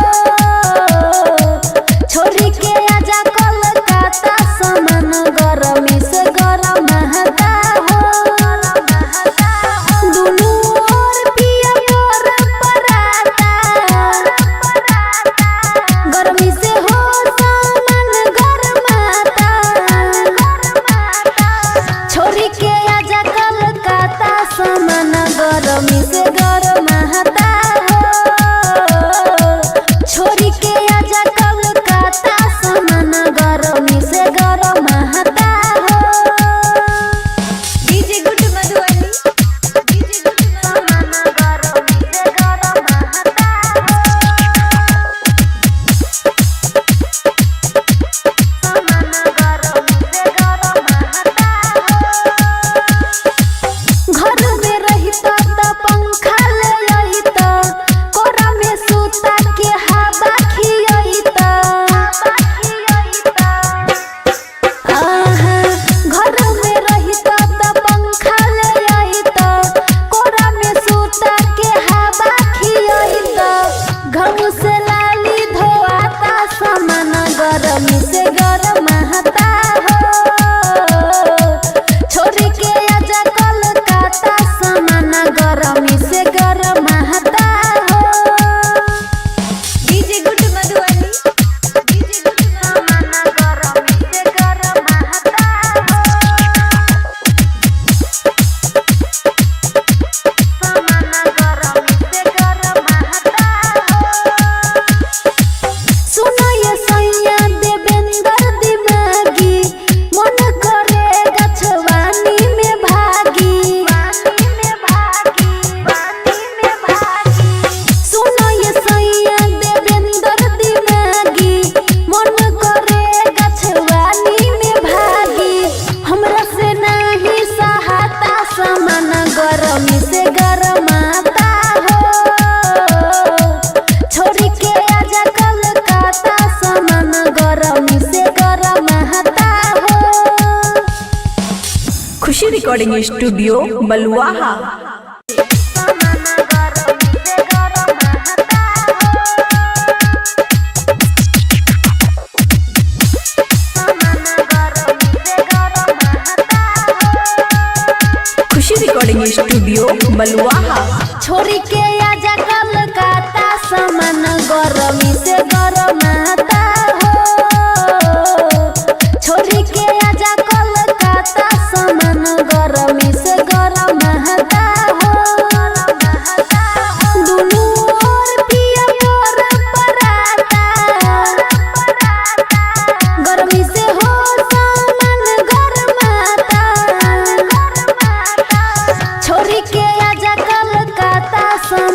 छोरी के आजा कलकत्ता सामान गरमी से गरमाता हो। दुनू ओर पिया मोर पराता, गरमी से हो सामान गरमाता। छोरी के आजा कलकत्ता सामान गरमी से गरमाता हो। छोरी के आजा कलकत्ता सामान गरमी से गरमाता हो। DJ good Madhubani, DJ good सामान गरमी से गरमाता हो। सामान गरमी से गरमाता हो। घर में रहिता त पंखा ले आइता, कोरा में सूता के हवा खियाइता। आहा, घर में रहिता त पंखा ले आइता, कोरा में सूता के हवा खियाइता। घाव से लाली धोआता सामान गरमी से गरमाता हो। छोरी के आजा कलकत्ता सामान गरमी से गरमाता हो। DJ good Madhubani, DJ good सामान गरमी से गरमाता हो। सामान गरमी से गरमाता हो। सुनो ये सैया देवेंद्र दिमागी, मन करे गछवानी में भागी। सुनो ये सैया देवेंद्र दिमागी, मन करे गछवानी में भागी। हमरा से नहीं सहाता सामान गरमी से गरमाता हो। छोरी के आजा कलकत्ता सामान गरमी से गरमाता हो। खुशी रिकॉर्डिंग स्टूडियो बलुआहा। सामान गरमी से गरमाता हो। सामान गरमी से गरमाता हो। खुशी रिकॉर्डिंग स्टूडियो बलुआहा। छोरी के आजा कलकत्ता सामान गरमी से गरमाता हो। छोरी के आजा कलकत्ता सामान गरमी से गरमाता हो। दुनू ओर पिया मोर पराता, गरमी से हो सामान गरमाता। छोरी के आजा कलकत्ता सामान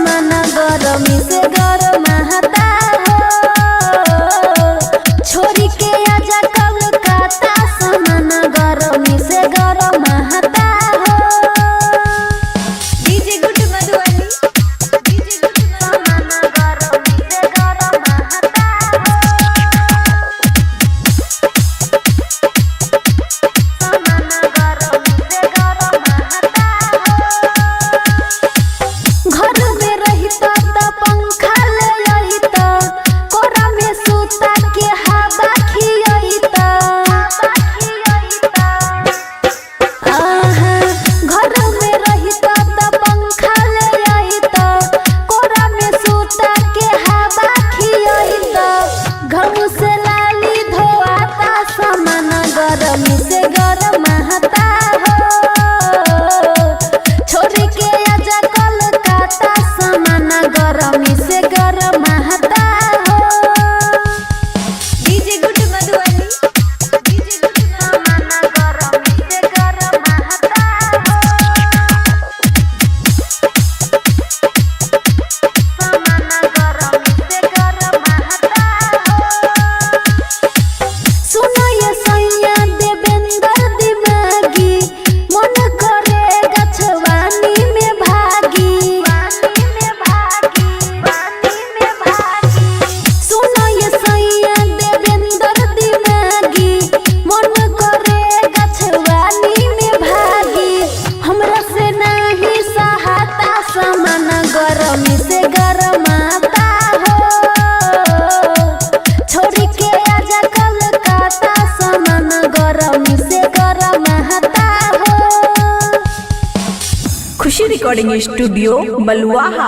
रिकॉर्डिंग स्टूडियो बलुआहा।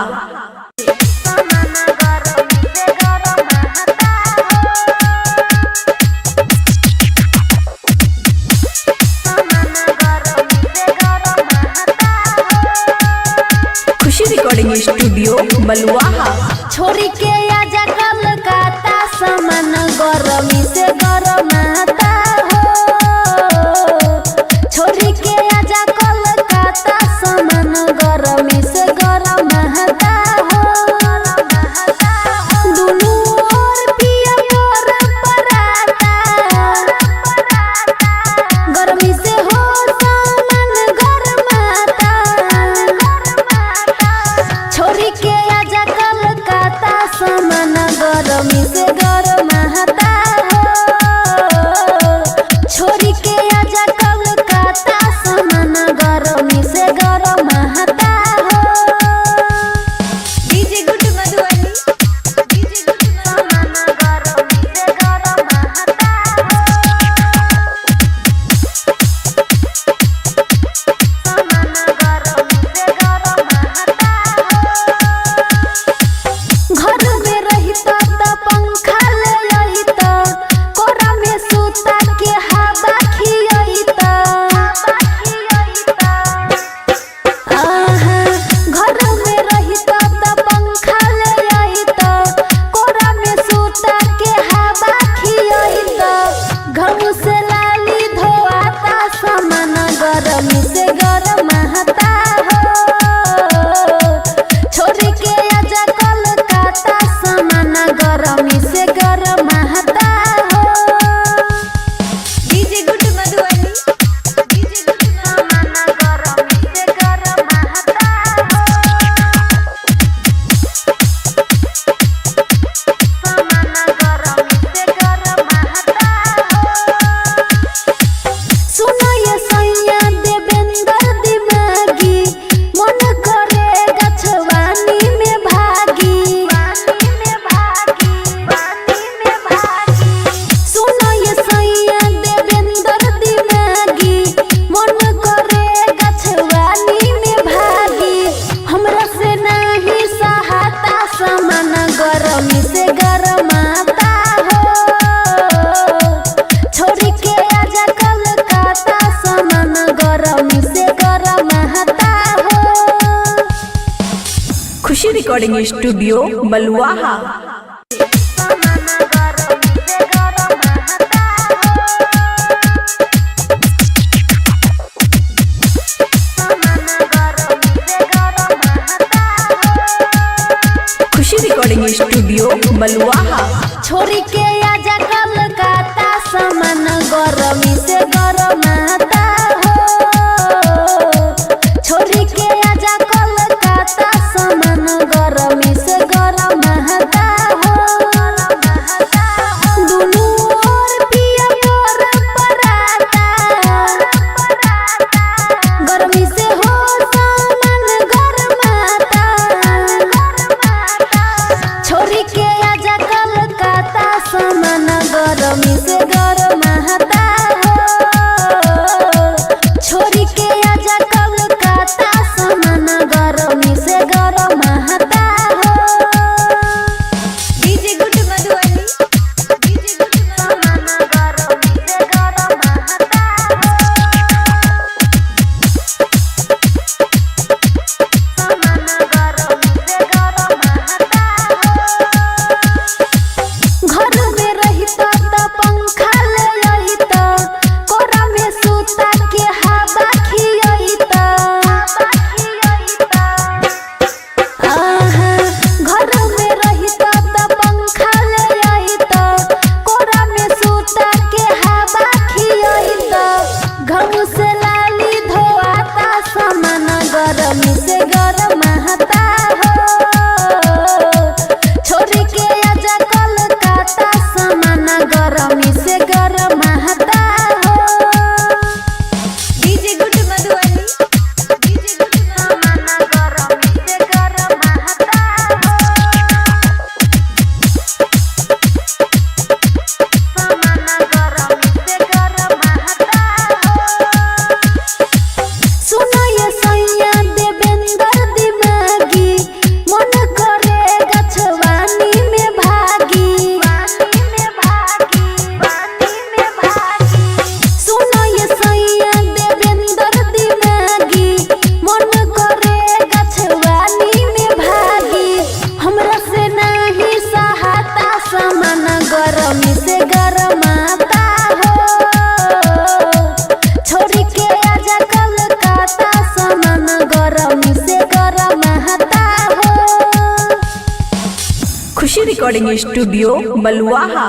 खुशी रिकॉर्डिंग स्टूडियो बलुआहा। छोरी के आजा कलकत्ता सामान गरमी से गरमाता हो। छोरी के आजा कलकत्ता सामान गरमी से गरमाता हो। दुनू ओर पिया मोर पराता, गरमी से हो सामान गरमाता। छोरी के आजा कलकत्ता सामान गरमी से गरमाता हो। छोरी के आजा कलकत्ता सामान गरमी से गरमाता हो। DJ good Madhubani, DJ good सामान गरमी से गरमाता हो। सामान गरमी से गरमाता हो। घर में रहिता त पंखा ले आइता, कोरा में सूता के हवा खियाइता। आहा, घर में रहिता त पंखा ले आइता, कोरा में सूता के हवा खियाइता। घम से लाली धोआता सामान गरमी से गरमाता हो। छोरी के आजा कलकत्ता सामान गरमी से गरमाता हो। DJ good Madhubani, DJ good सामान गरमी से गरमाता हो। सामान गरमी से गरमाता हो। सुनो ये सैया देवेंद्र दिमागी, मन करे गछवानी में भागी। सुनो ये सैया देवेंद्र दिमागी, मन करे गछवानी में भागी। हमरा से नहीं सहाता सामान गरमी से गरमाता हो। छोरी के आजा कलकत्ता सामान गरमी से गरमाता हो। खुशी रिकॉर्डिंग स्टूडियो बलुआहा। सामान गरमी से गरमाता हो। सामान गरमी से गरमाता हो। खुशी रिकॉर्डिंग स्टूडियो बलुआहा। छोरी के आजा कलकत्ता सामान गरमी से गरमाता हो। छोरी के आजा कलकत्ता सामान गरमी से गरमाता हो। दुनू ओर पिया मोर पराता, गरमी से हो सामान गरमाता। छोरी के आजा कलकत्ता सामान गरमी से गरमाता हो। छोरी के आजा कलकत्ता सामान गरमी से गरमाता हो। DJ good Madhubani, DJ good सामान गरमी से गरमाता हो। सामान गरमी से गरमाता हो। घर में रहिता त पंखा गरमी से गरमाता हो। छोड़ी के आजा कलकत्ता सामान गरमी से गरमाता हो। खुशी रिकॉर्डिंग स्टूडियो बलुआहा।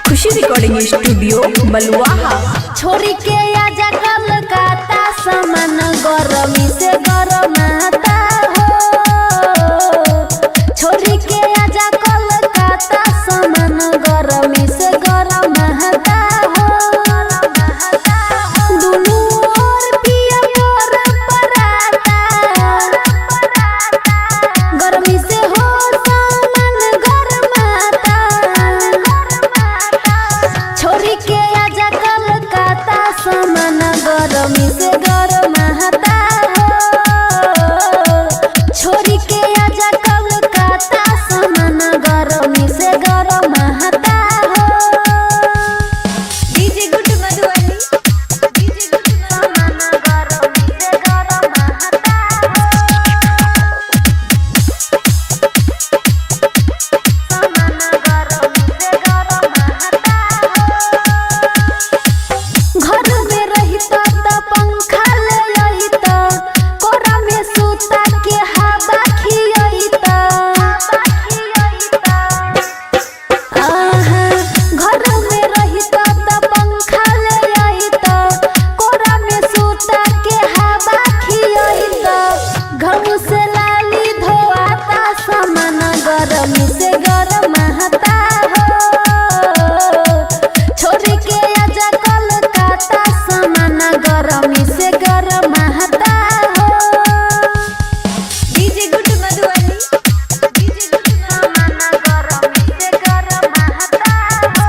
खुशी रिकॉर्डिंग स्टूडियो बलुआहा। छोड़ी के आजा कलकत्ता सामान गरमी से गरमाता हो। छोड़ी के आजा कलकत्ता सामान गरमी से गरमाता हो। दुनू ओर पिया मोर पराता, गरमी से हो सामान गरमाता। छोड़ी के आजा कलकत्ता सामान गरमी से गरमाता हो। छोड़ी के आजा कलकत्ता सामान गरमी से गरमाता हो। DJ good Madhubani, DJ good सामान गरमी से गरमाता हो। सामान गरमी से गरमाता हो। घर में रहिता त पंखा ले आइता, कोरा में सूता के हवा खियाइता। आहा, घर में रहिता त पंखा ले आइता, कोरा में सूता के हवा खियाइता। घाव से लाली धोआता सामान गरमी से गरमाता हो। छोड़ी के आजा कलकत्ता सामान गरमी से गरमाता हो। DJ good Madhubani, DJ good सामान गरमी से गरमाता हो।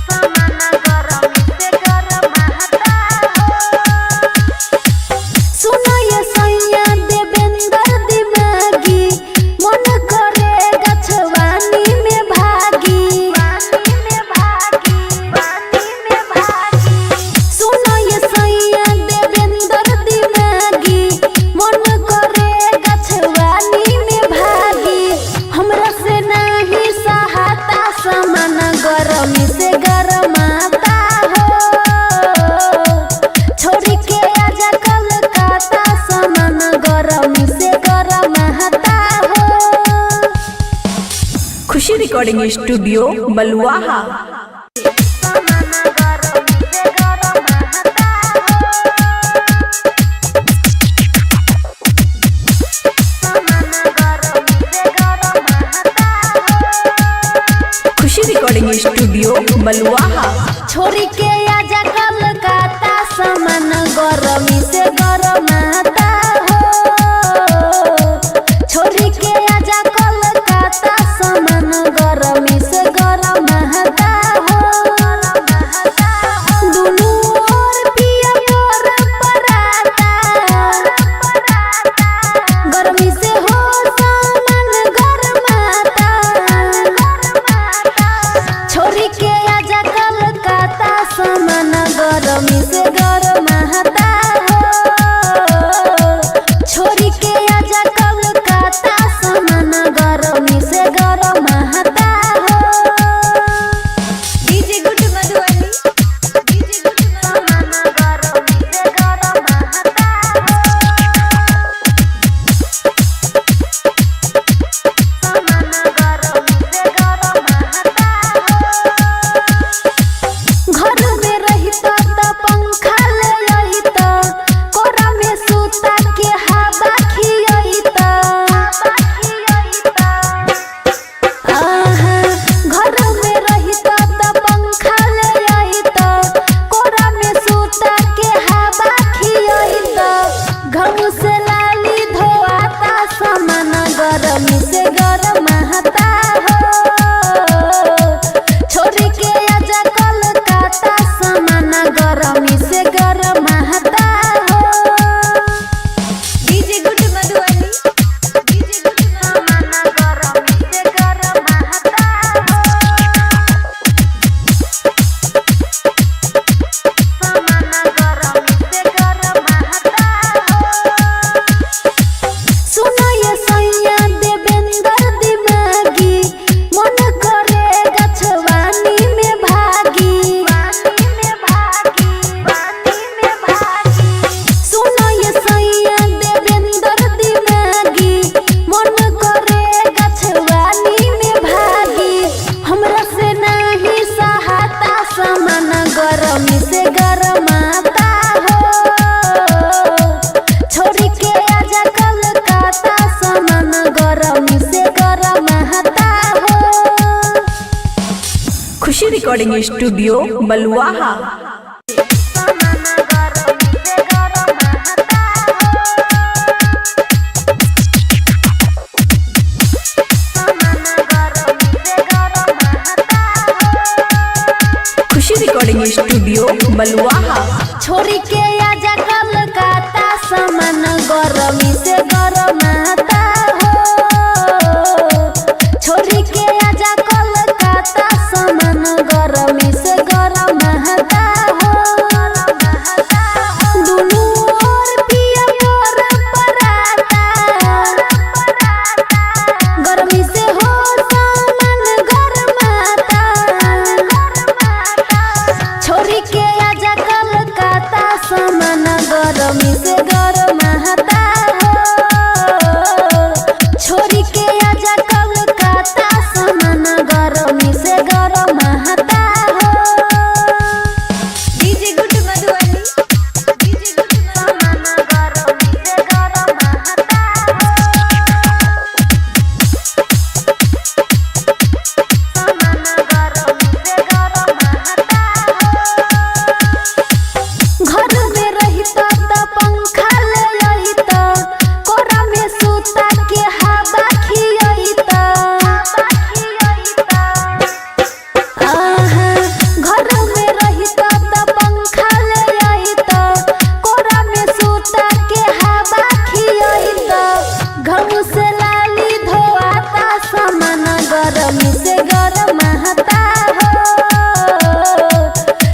सामान गरमी से गरमाता हो। सुनो ये सैया देवेंद्र दिमागी, मन करे गछवानी में भागी। सुनो ये सैया देवेंद्र दिमागी, मन करे गछवानी में भागी। हमरा से नहीं सहाता सामान गरमी से गरमाता हो। छोड़ी के आजा कलकत्ता सामान गरमी से गरमाता हो। खुशी रिकॉर्डिंग स्टूडियो बलुआहा। सामान गरमी से गरमाता हो। सामान गरमी से गरमाता हो। खुशी रिकॉर्डिंग स्टूडियो बलुआहा। छोड़ी के आजा कलकत्ता सामान गरमी से गरमाता हो। छोड़ी के आजा कलकत्ता सामान गरमी से गरमाता हो। दुनू ओर पिया मोर पराता, गरमी से हो सामान गरमाता। छोड़ी के आजा कलकत्ता सामान रिकॉर्डिंग स्टूडियो बलुआहा। खुशी रिकॉर्डिंग स्टूडियो बलुआहा। छोरी के आजा कलकत्ता सामान गरमी से गरमाता हो। छोरी के आजा कलकत्ता सामान गरमी से गरमाता हो। दुनू ओर पिया मोर पराता, गरमी से हो सामान गरमाता। छोरी के आजा कलकत्ता सामान गरमी से गरमाता हो। छोरी के आजा कलकत्ता सामान गरमी से गरमाता हो। DJ good Madhubani, DJ good सामान गरमी से गरमाता हो। सामान गरमी से गरमाता हो। घर में रहिता त पंखा ले आइता, कोरा में सूता के हवा खियाइता। आहा, घर में रहिता त पंखा ले आइता, कोरा में सूता के हवा खियाइता। घम से लाली धोआता सामान गरमी से गरमाता हो।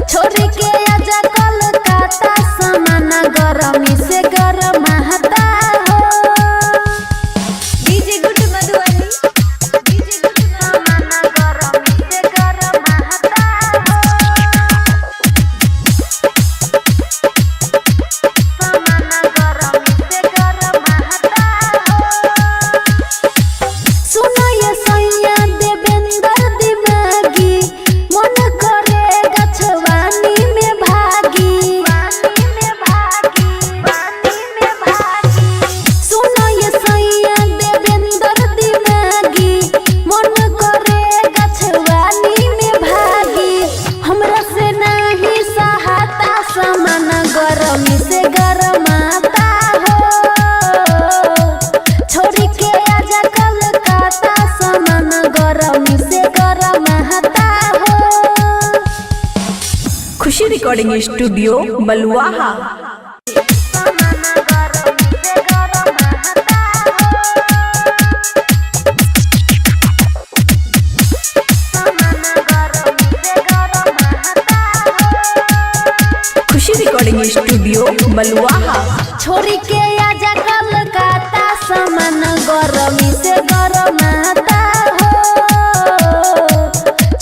छोरी के आजा कलकत्ता सामान गरमी से गरमाता हो। DJ good Madhubani, DJ good सामान गरमी से गरमाता हो। सामान गरमी से गरमाता हो। सुनो ये सैया देवेंद्र दिमागी, मन करे गछवानी में भागी। सुनो ये सैया देवेंद्र दिमागी, मन करे गछवानी में भागी। हमरा से नहीं सहाता सामान गरमी से गरमाता हो। छोरी के आजा कलकत्ता सामान गरमी से गरमाता हो। खुशी रिकॉर्डिंग स्टूडियो बलुआहा। सामान गरमी से गरमाता हो। सामान गरमी से गरमाता हो। खुशी रिकॉर्डिंग स्टूडियो बलुआहा। छोरी के आजा कलकत्ता सामान गरमी से गरमाता हो।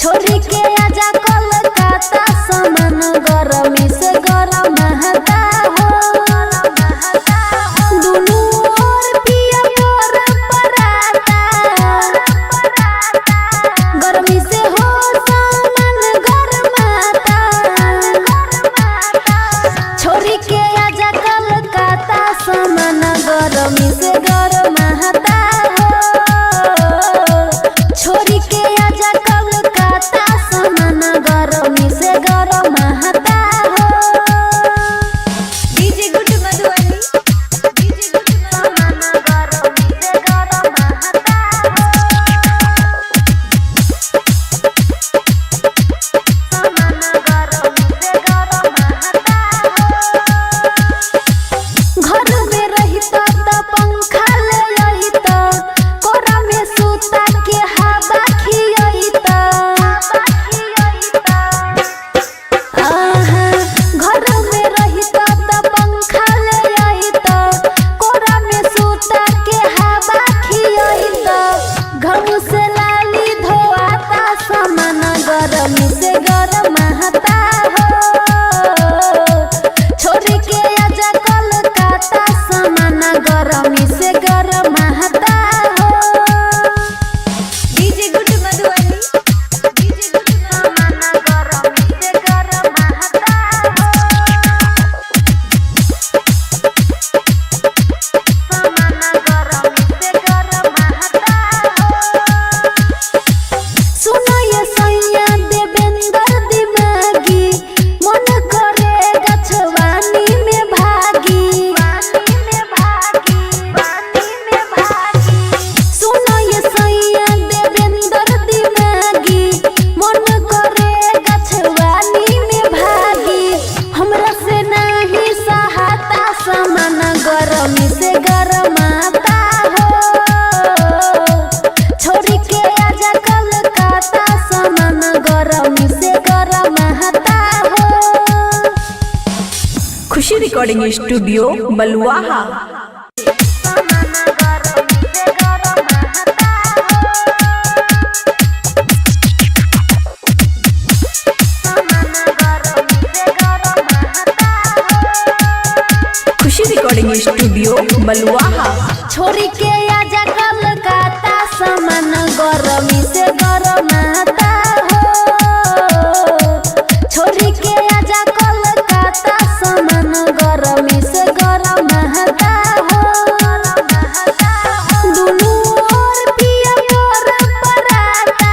छोरी के आजा कलकत्ता सामान गरमी से गरमाता हो। दुनू ओर पिया मोर पराता, गरमी से हो सामान गरमाता। छोरी के आजा कलकत्ता सामान गरमी से गरमाता हो। छोरी के आजा कलकत्ता सामान गरमी से गरमाता हो। DJ good Madhubani, DJ good सामान गरमी से गरमाता हो। रिकॉर्डिंग स्टूडियो बलुआहा। खुशी रिकॉर्डिंग स्टूडियो बलुआहा। छोरी के आजा कलकत्ता सामान गरमी से गरमाता हो। छोरी के आजा कलकत्ता सामान गरमी से गरमाता हो। दुनू ओर पिया मोर पराता,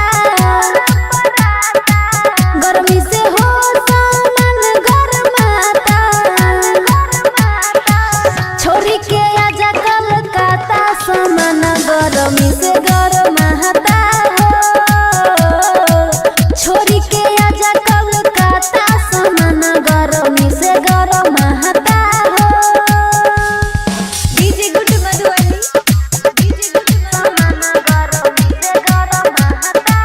गरमी से हो सामान गरमाता। छोरी के आजा कलकत्ता सामान गरमी से गरमाता हो। छोरी के आजा कलकत्ता सामान गरमी से गरमाता हो। DJ good Madhubani, DJ good सामान गरमी से गरमाता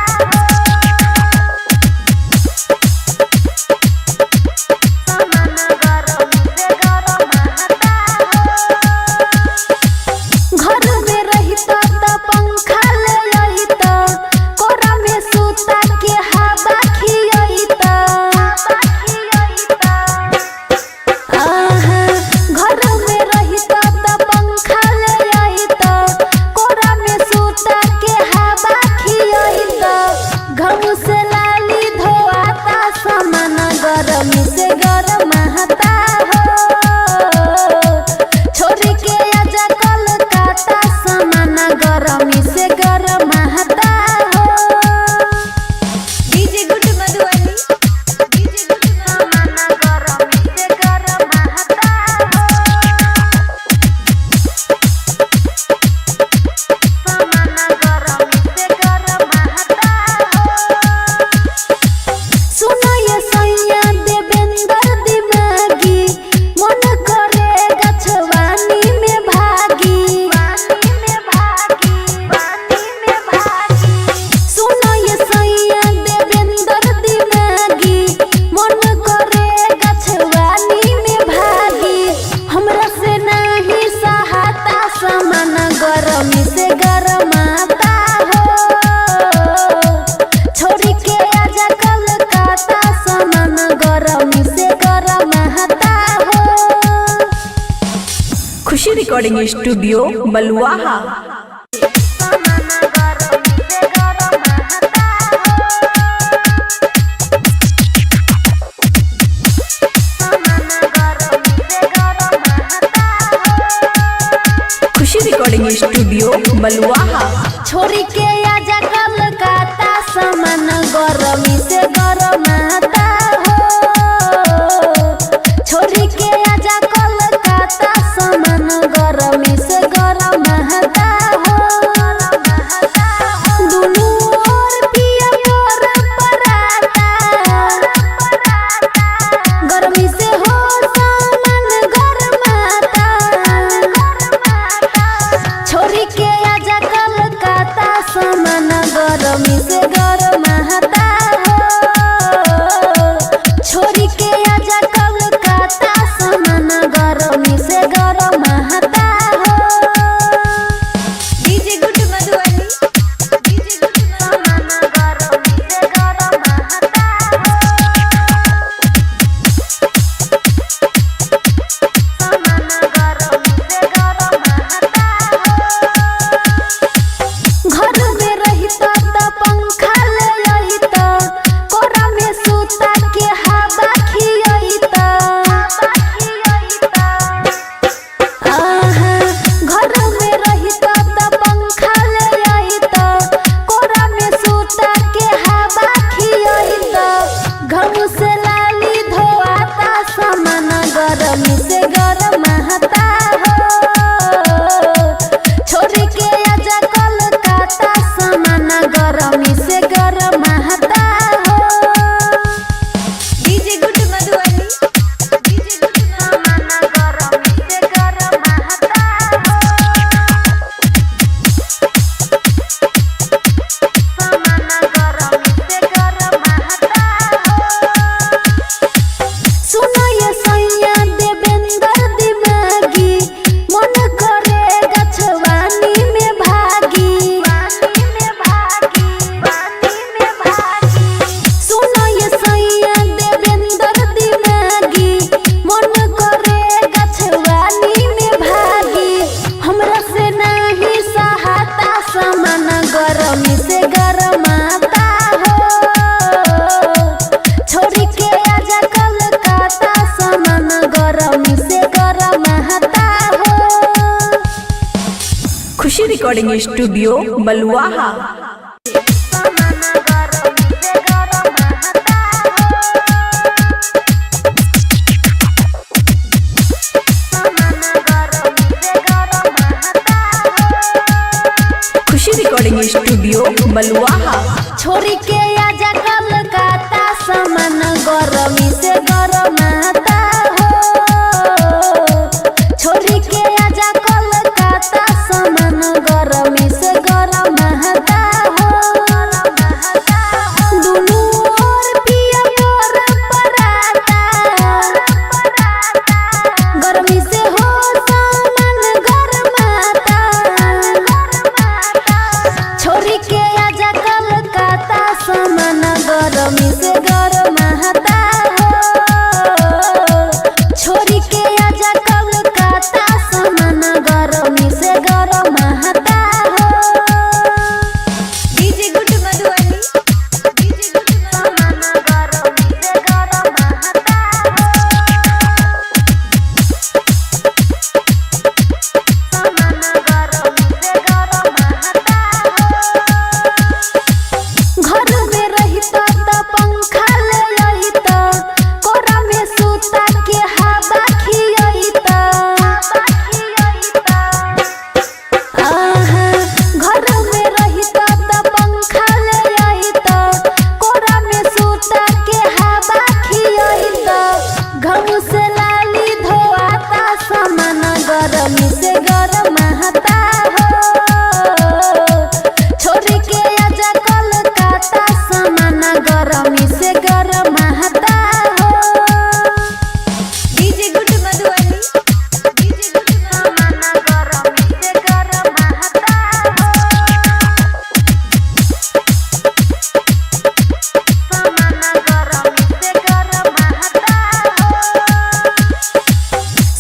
सामान गरमी से गरमाता। घर में रहिता त पंखा ले आइता, कोरा में सूता के हवा खियाइता। आहा, घर में रहिता त पंखा ले आइता, कोरा में सूता के हवा खियाइता। घाव से लाली धोआता सामान गरमी से गरमाता हो। छोरी के आजा कलकत्ता सामान गरमी से गरमाता हो। DJ good Madhubani, DJ good सामान गरमी से गरमाता हो। सामान गरमी से गरमाता हो। सुनो ये सैया देवेंद्र दिमागी, मन करे गछवानी में भागी। सुनो ये सैया देवेंद्र दिमागी, मन करे गछवानी में भागी। हमरा से नहीं सहाता सामान गरमी से गरमाता हो। छोरी के आजा कलकत्ता सामान गरमी से गरमाता हो। खुशी रिकॉर्डिंग स्टूडियो बलुआहा। सामान गरमी से गरमाता हो। सामान गरमी से गरमाता हो। खुशी रिकॉर्डिंग स्टूडियो बलुआहा। छोरी के आजा कलकत्ता सामान गरमी से गरमाता हो। छोरी के आजा कलकत्ता सामान गरमी से गरमाता हो। दुनू ओर पिया मोर पराता, गरमी से हो सामान गरमाता। छोरी के आजा कलकत्ता सामान गरमी से गरमाता रिकॉर्डिंग स्टूडियो बलुआहा। खुशी रिकॉर्डिंग स्टूडियो बलुआहा। छोरी के आजा कलकत्ता सामान गरमी से गरमाता हो। छोरी के आजा कलकत्ता सामान गरमी से गरमाता हो। दुनू ओर पिया मोर पराता, गरमी से हो सामान गरमाता। छोरी के आजा कलकत्ता सामान गरमी से गरमाता हो। छोरी के आजा कलकत्ता सामान गरमी से गरमाता हो। DJ good Madhubani, DJ good सामान गरमी से गरमाता हो। सामान गरमी से गरमाता हो। घर में रहिता त पंखा ले आइता, कोरा में सूता के हवा खियाइता। आहा, घर में रहिता त पंखा ले आइता, कोरा में सूता के हवा खियाइता। घम से लाली धोआता सामान गरमी से गरमाता हो। छोरी के आजा कलकत्ता सामान गरमी से गरमाता हो। DJ good Madhubani, DJ good सामान गरमी से गरमाता हो। सामान गरमी से गरमाता हो।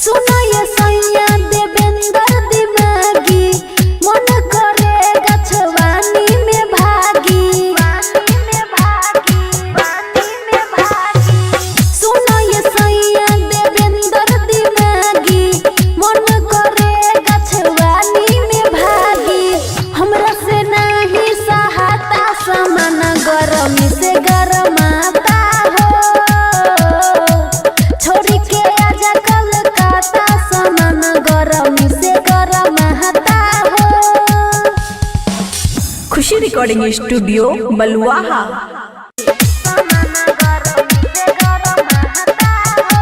सुनो ये सैया देवेंद्र दिमागी, मन करे गछवानी में भागी। सुनो ये सैया देवेंद्र दिमागी, मन करे गछवानी में भागी। हमरा से नहीं सहाता सामान गरमी से गरमाता हो। छोरी के आजा कलकत्ता सामान गरमी से गरमाता हो। खुशी रिकॉर्डिंग स्टूडियो बलुआहा। सामान गरमी से गरमाता हो।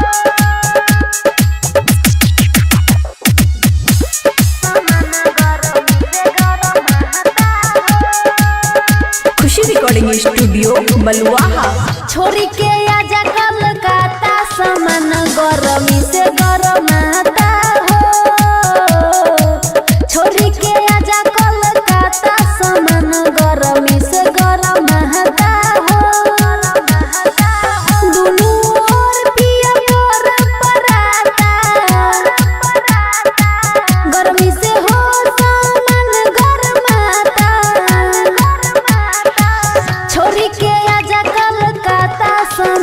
सामान गरमी से गरमाता हो। खुशी रिकॉर्डिंग स्टूडियो बलुआहा। छोरी के आजा कलकत्ता सामान गरमी से गरमाता हो। छोरी के आजा कलकत्ता सामान गरमी से गरमाता हो। दुनू ओर पिया मोर पराता, गरमी से हो सामान गरमाता। छोरी के आजा कलकत्ता सामान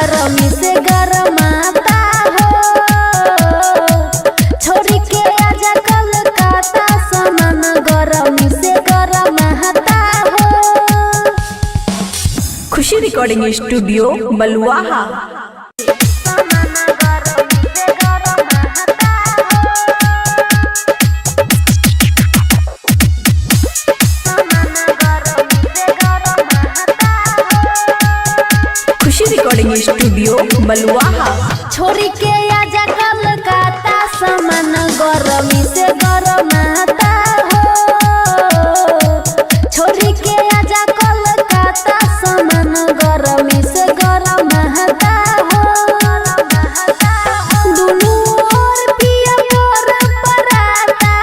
गरमी से गरमाता हो। छोड़ी के आजा कलकत्ता सामान गरमी से गरमाता हो। खुशी रिकॉर्डिंग स्टूडियो बलुआहा। खुशी रिकॉर्डिंग स्टूडियो बलुआहा। छोड़ी के आजा कलकत्ता सामान गरमी से गरमाता हो। छोड़ी के आजा कलकत्ता सामान गरमी से गरमाता हो। दुनू ओर पिया मोर पराता,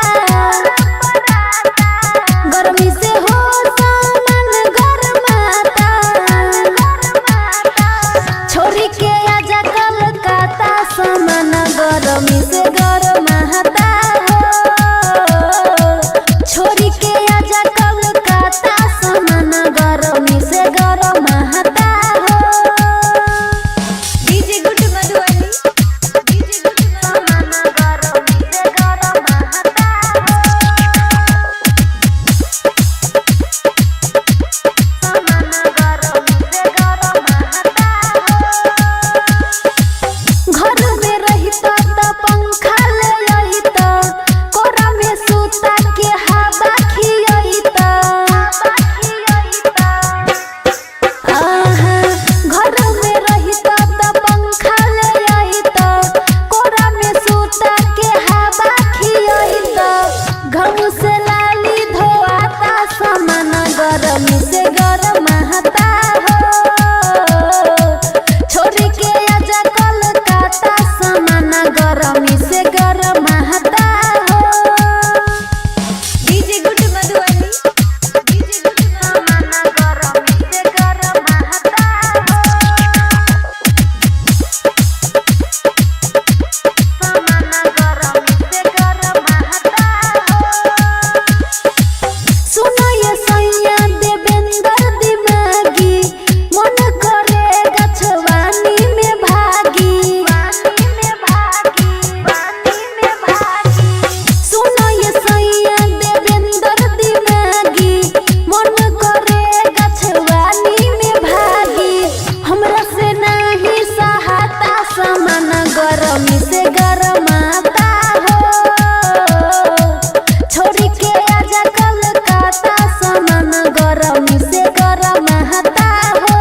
गरमी से हो सामान गरमाता। छोड़ी के आजा कलकत्ता सामान गरमी से गरमाता हो। छोड़ी के आजा कलकत्ता सामान गरमी से गरमाता हो। DJ good Madhubani, DJ good सामान गरमी से गरमाता हो। सामान गरमी से गरमाता हो। घर में रहिता त पंखा ले आइता, कोरा में सूता के हवा खियाइता। आहा, घर में रहिता त पंखा ले आइता, कोरा में सूता के हवा खियाइता। घाव से लाली धोआता सामान गरमी से गरमाता हो। छोड़ी के आजा कलकत्ता सामान गरमी से गरमाता हो। DJ good Madhubani, DJ good सामान गरमी से गरमाता हो। सामान गरमी से गरमाता हो। सुनो ये सैया देवेंद्र दिमागी, मन करे गछवानी में भागी। सुनो ये सैया देवेंद्र दिमागी, मन करे गछवानी में भागी। हमरा से नहीं सहाता सामान गरमी से गरमाता हो। छोड़ी के आजा कलकत्ता सामान गरमी से गरमाता हो।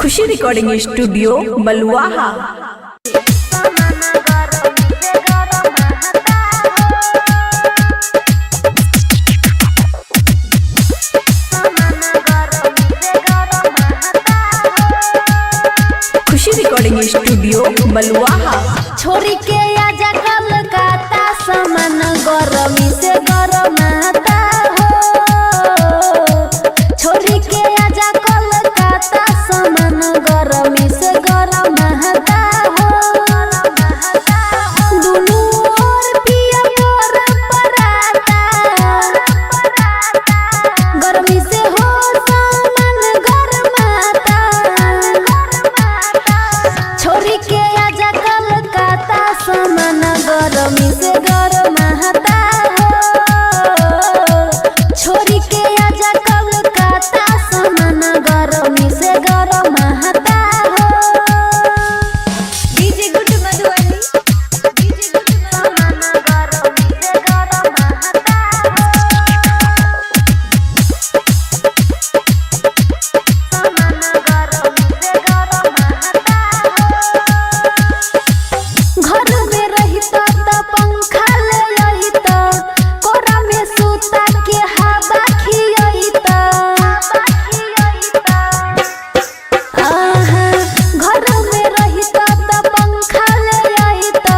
खुशी रिकॉर्डिंग स्टूडियो बलुआहा। सामान गरमी से गरमाता हो। सामान गरमी से गरमाता हो। खुशी रिकॉर्डिंग स्टूडियो बलुआहा। छोड़ी के आजा कलकत्ता सामान गरमी से गरमाता हो। छोड़ी के आजा कलकत्ता सामान गरमी से गरमाता हो। दुनू ओर पिया मोर पराता, गरमी से हो सामान गरमाता। छोड़ी के आजा कलकत्ता सामान गरमी से गरमाता हो। छोड़ी के आजा कलकत्ता सामान गरमी से गरमाता हो। DJ good Madhubani, DJ good सामान गरमी से गरमाता हो। सामान गरमी से गरमाता हो। घर में रहिता त पंखा ले आइता, कोरा में सूता के हवा खियाइता। आहा, घर में रहिता त पंखा ले आइता,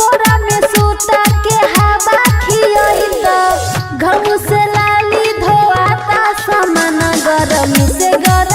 कोरा में सूता के हवा खियाइता। घाव से लाली धोआता सामान गरमी से गरमाता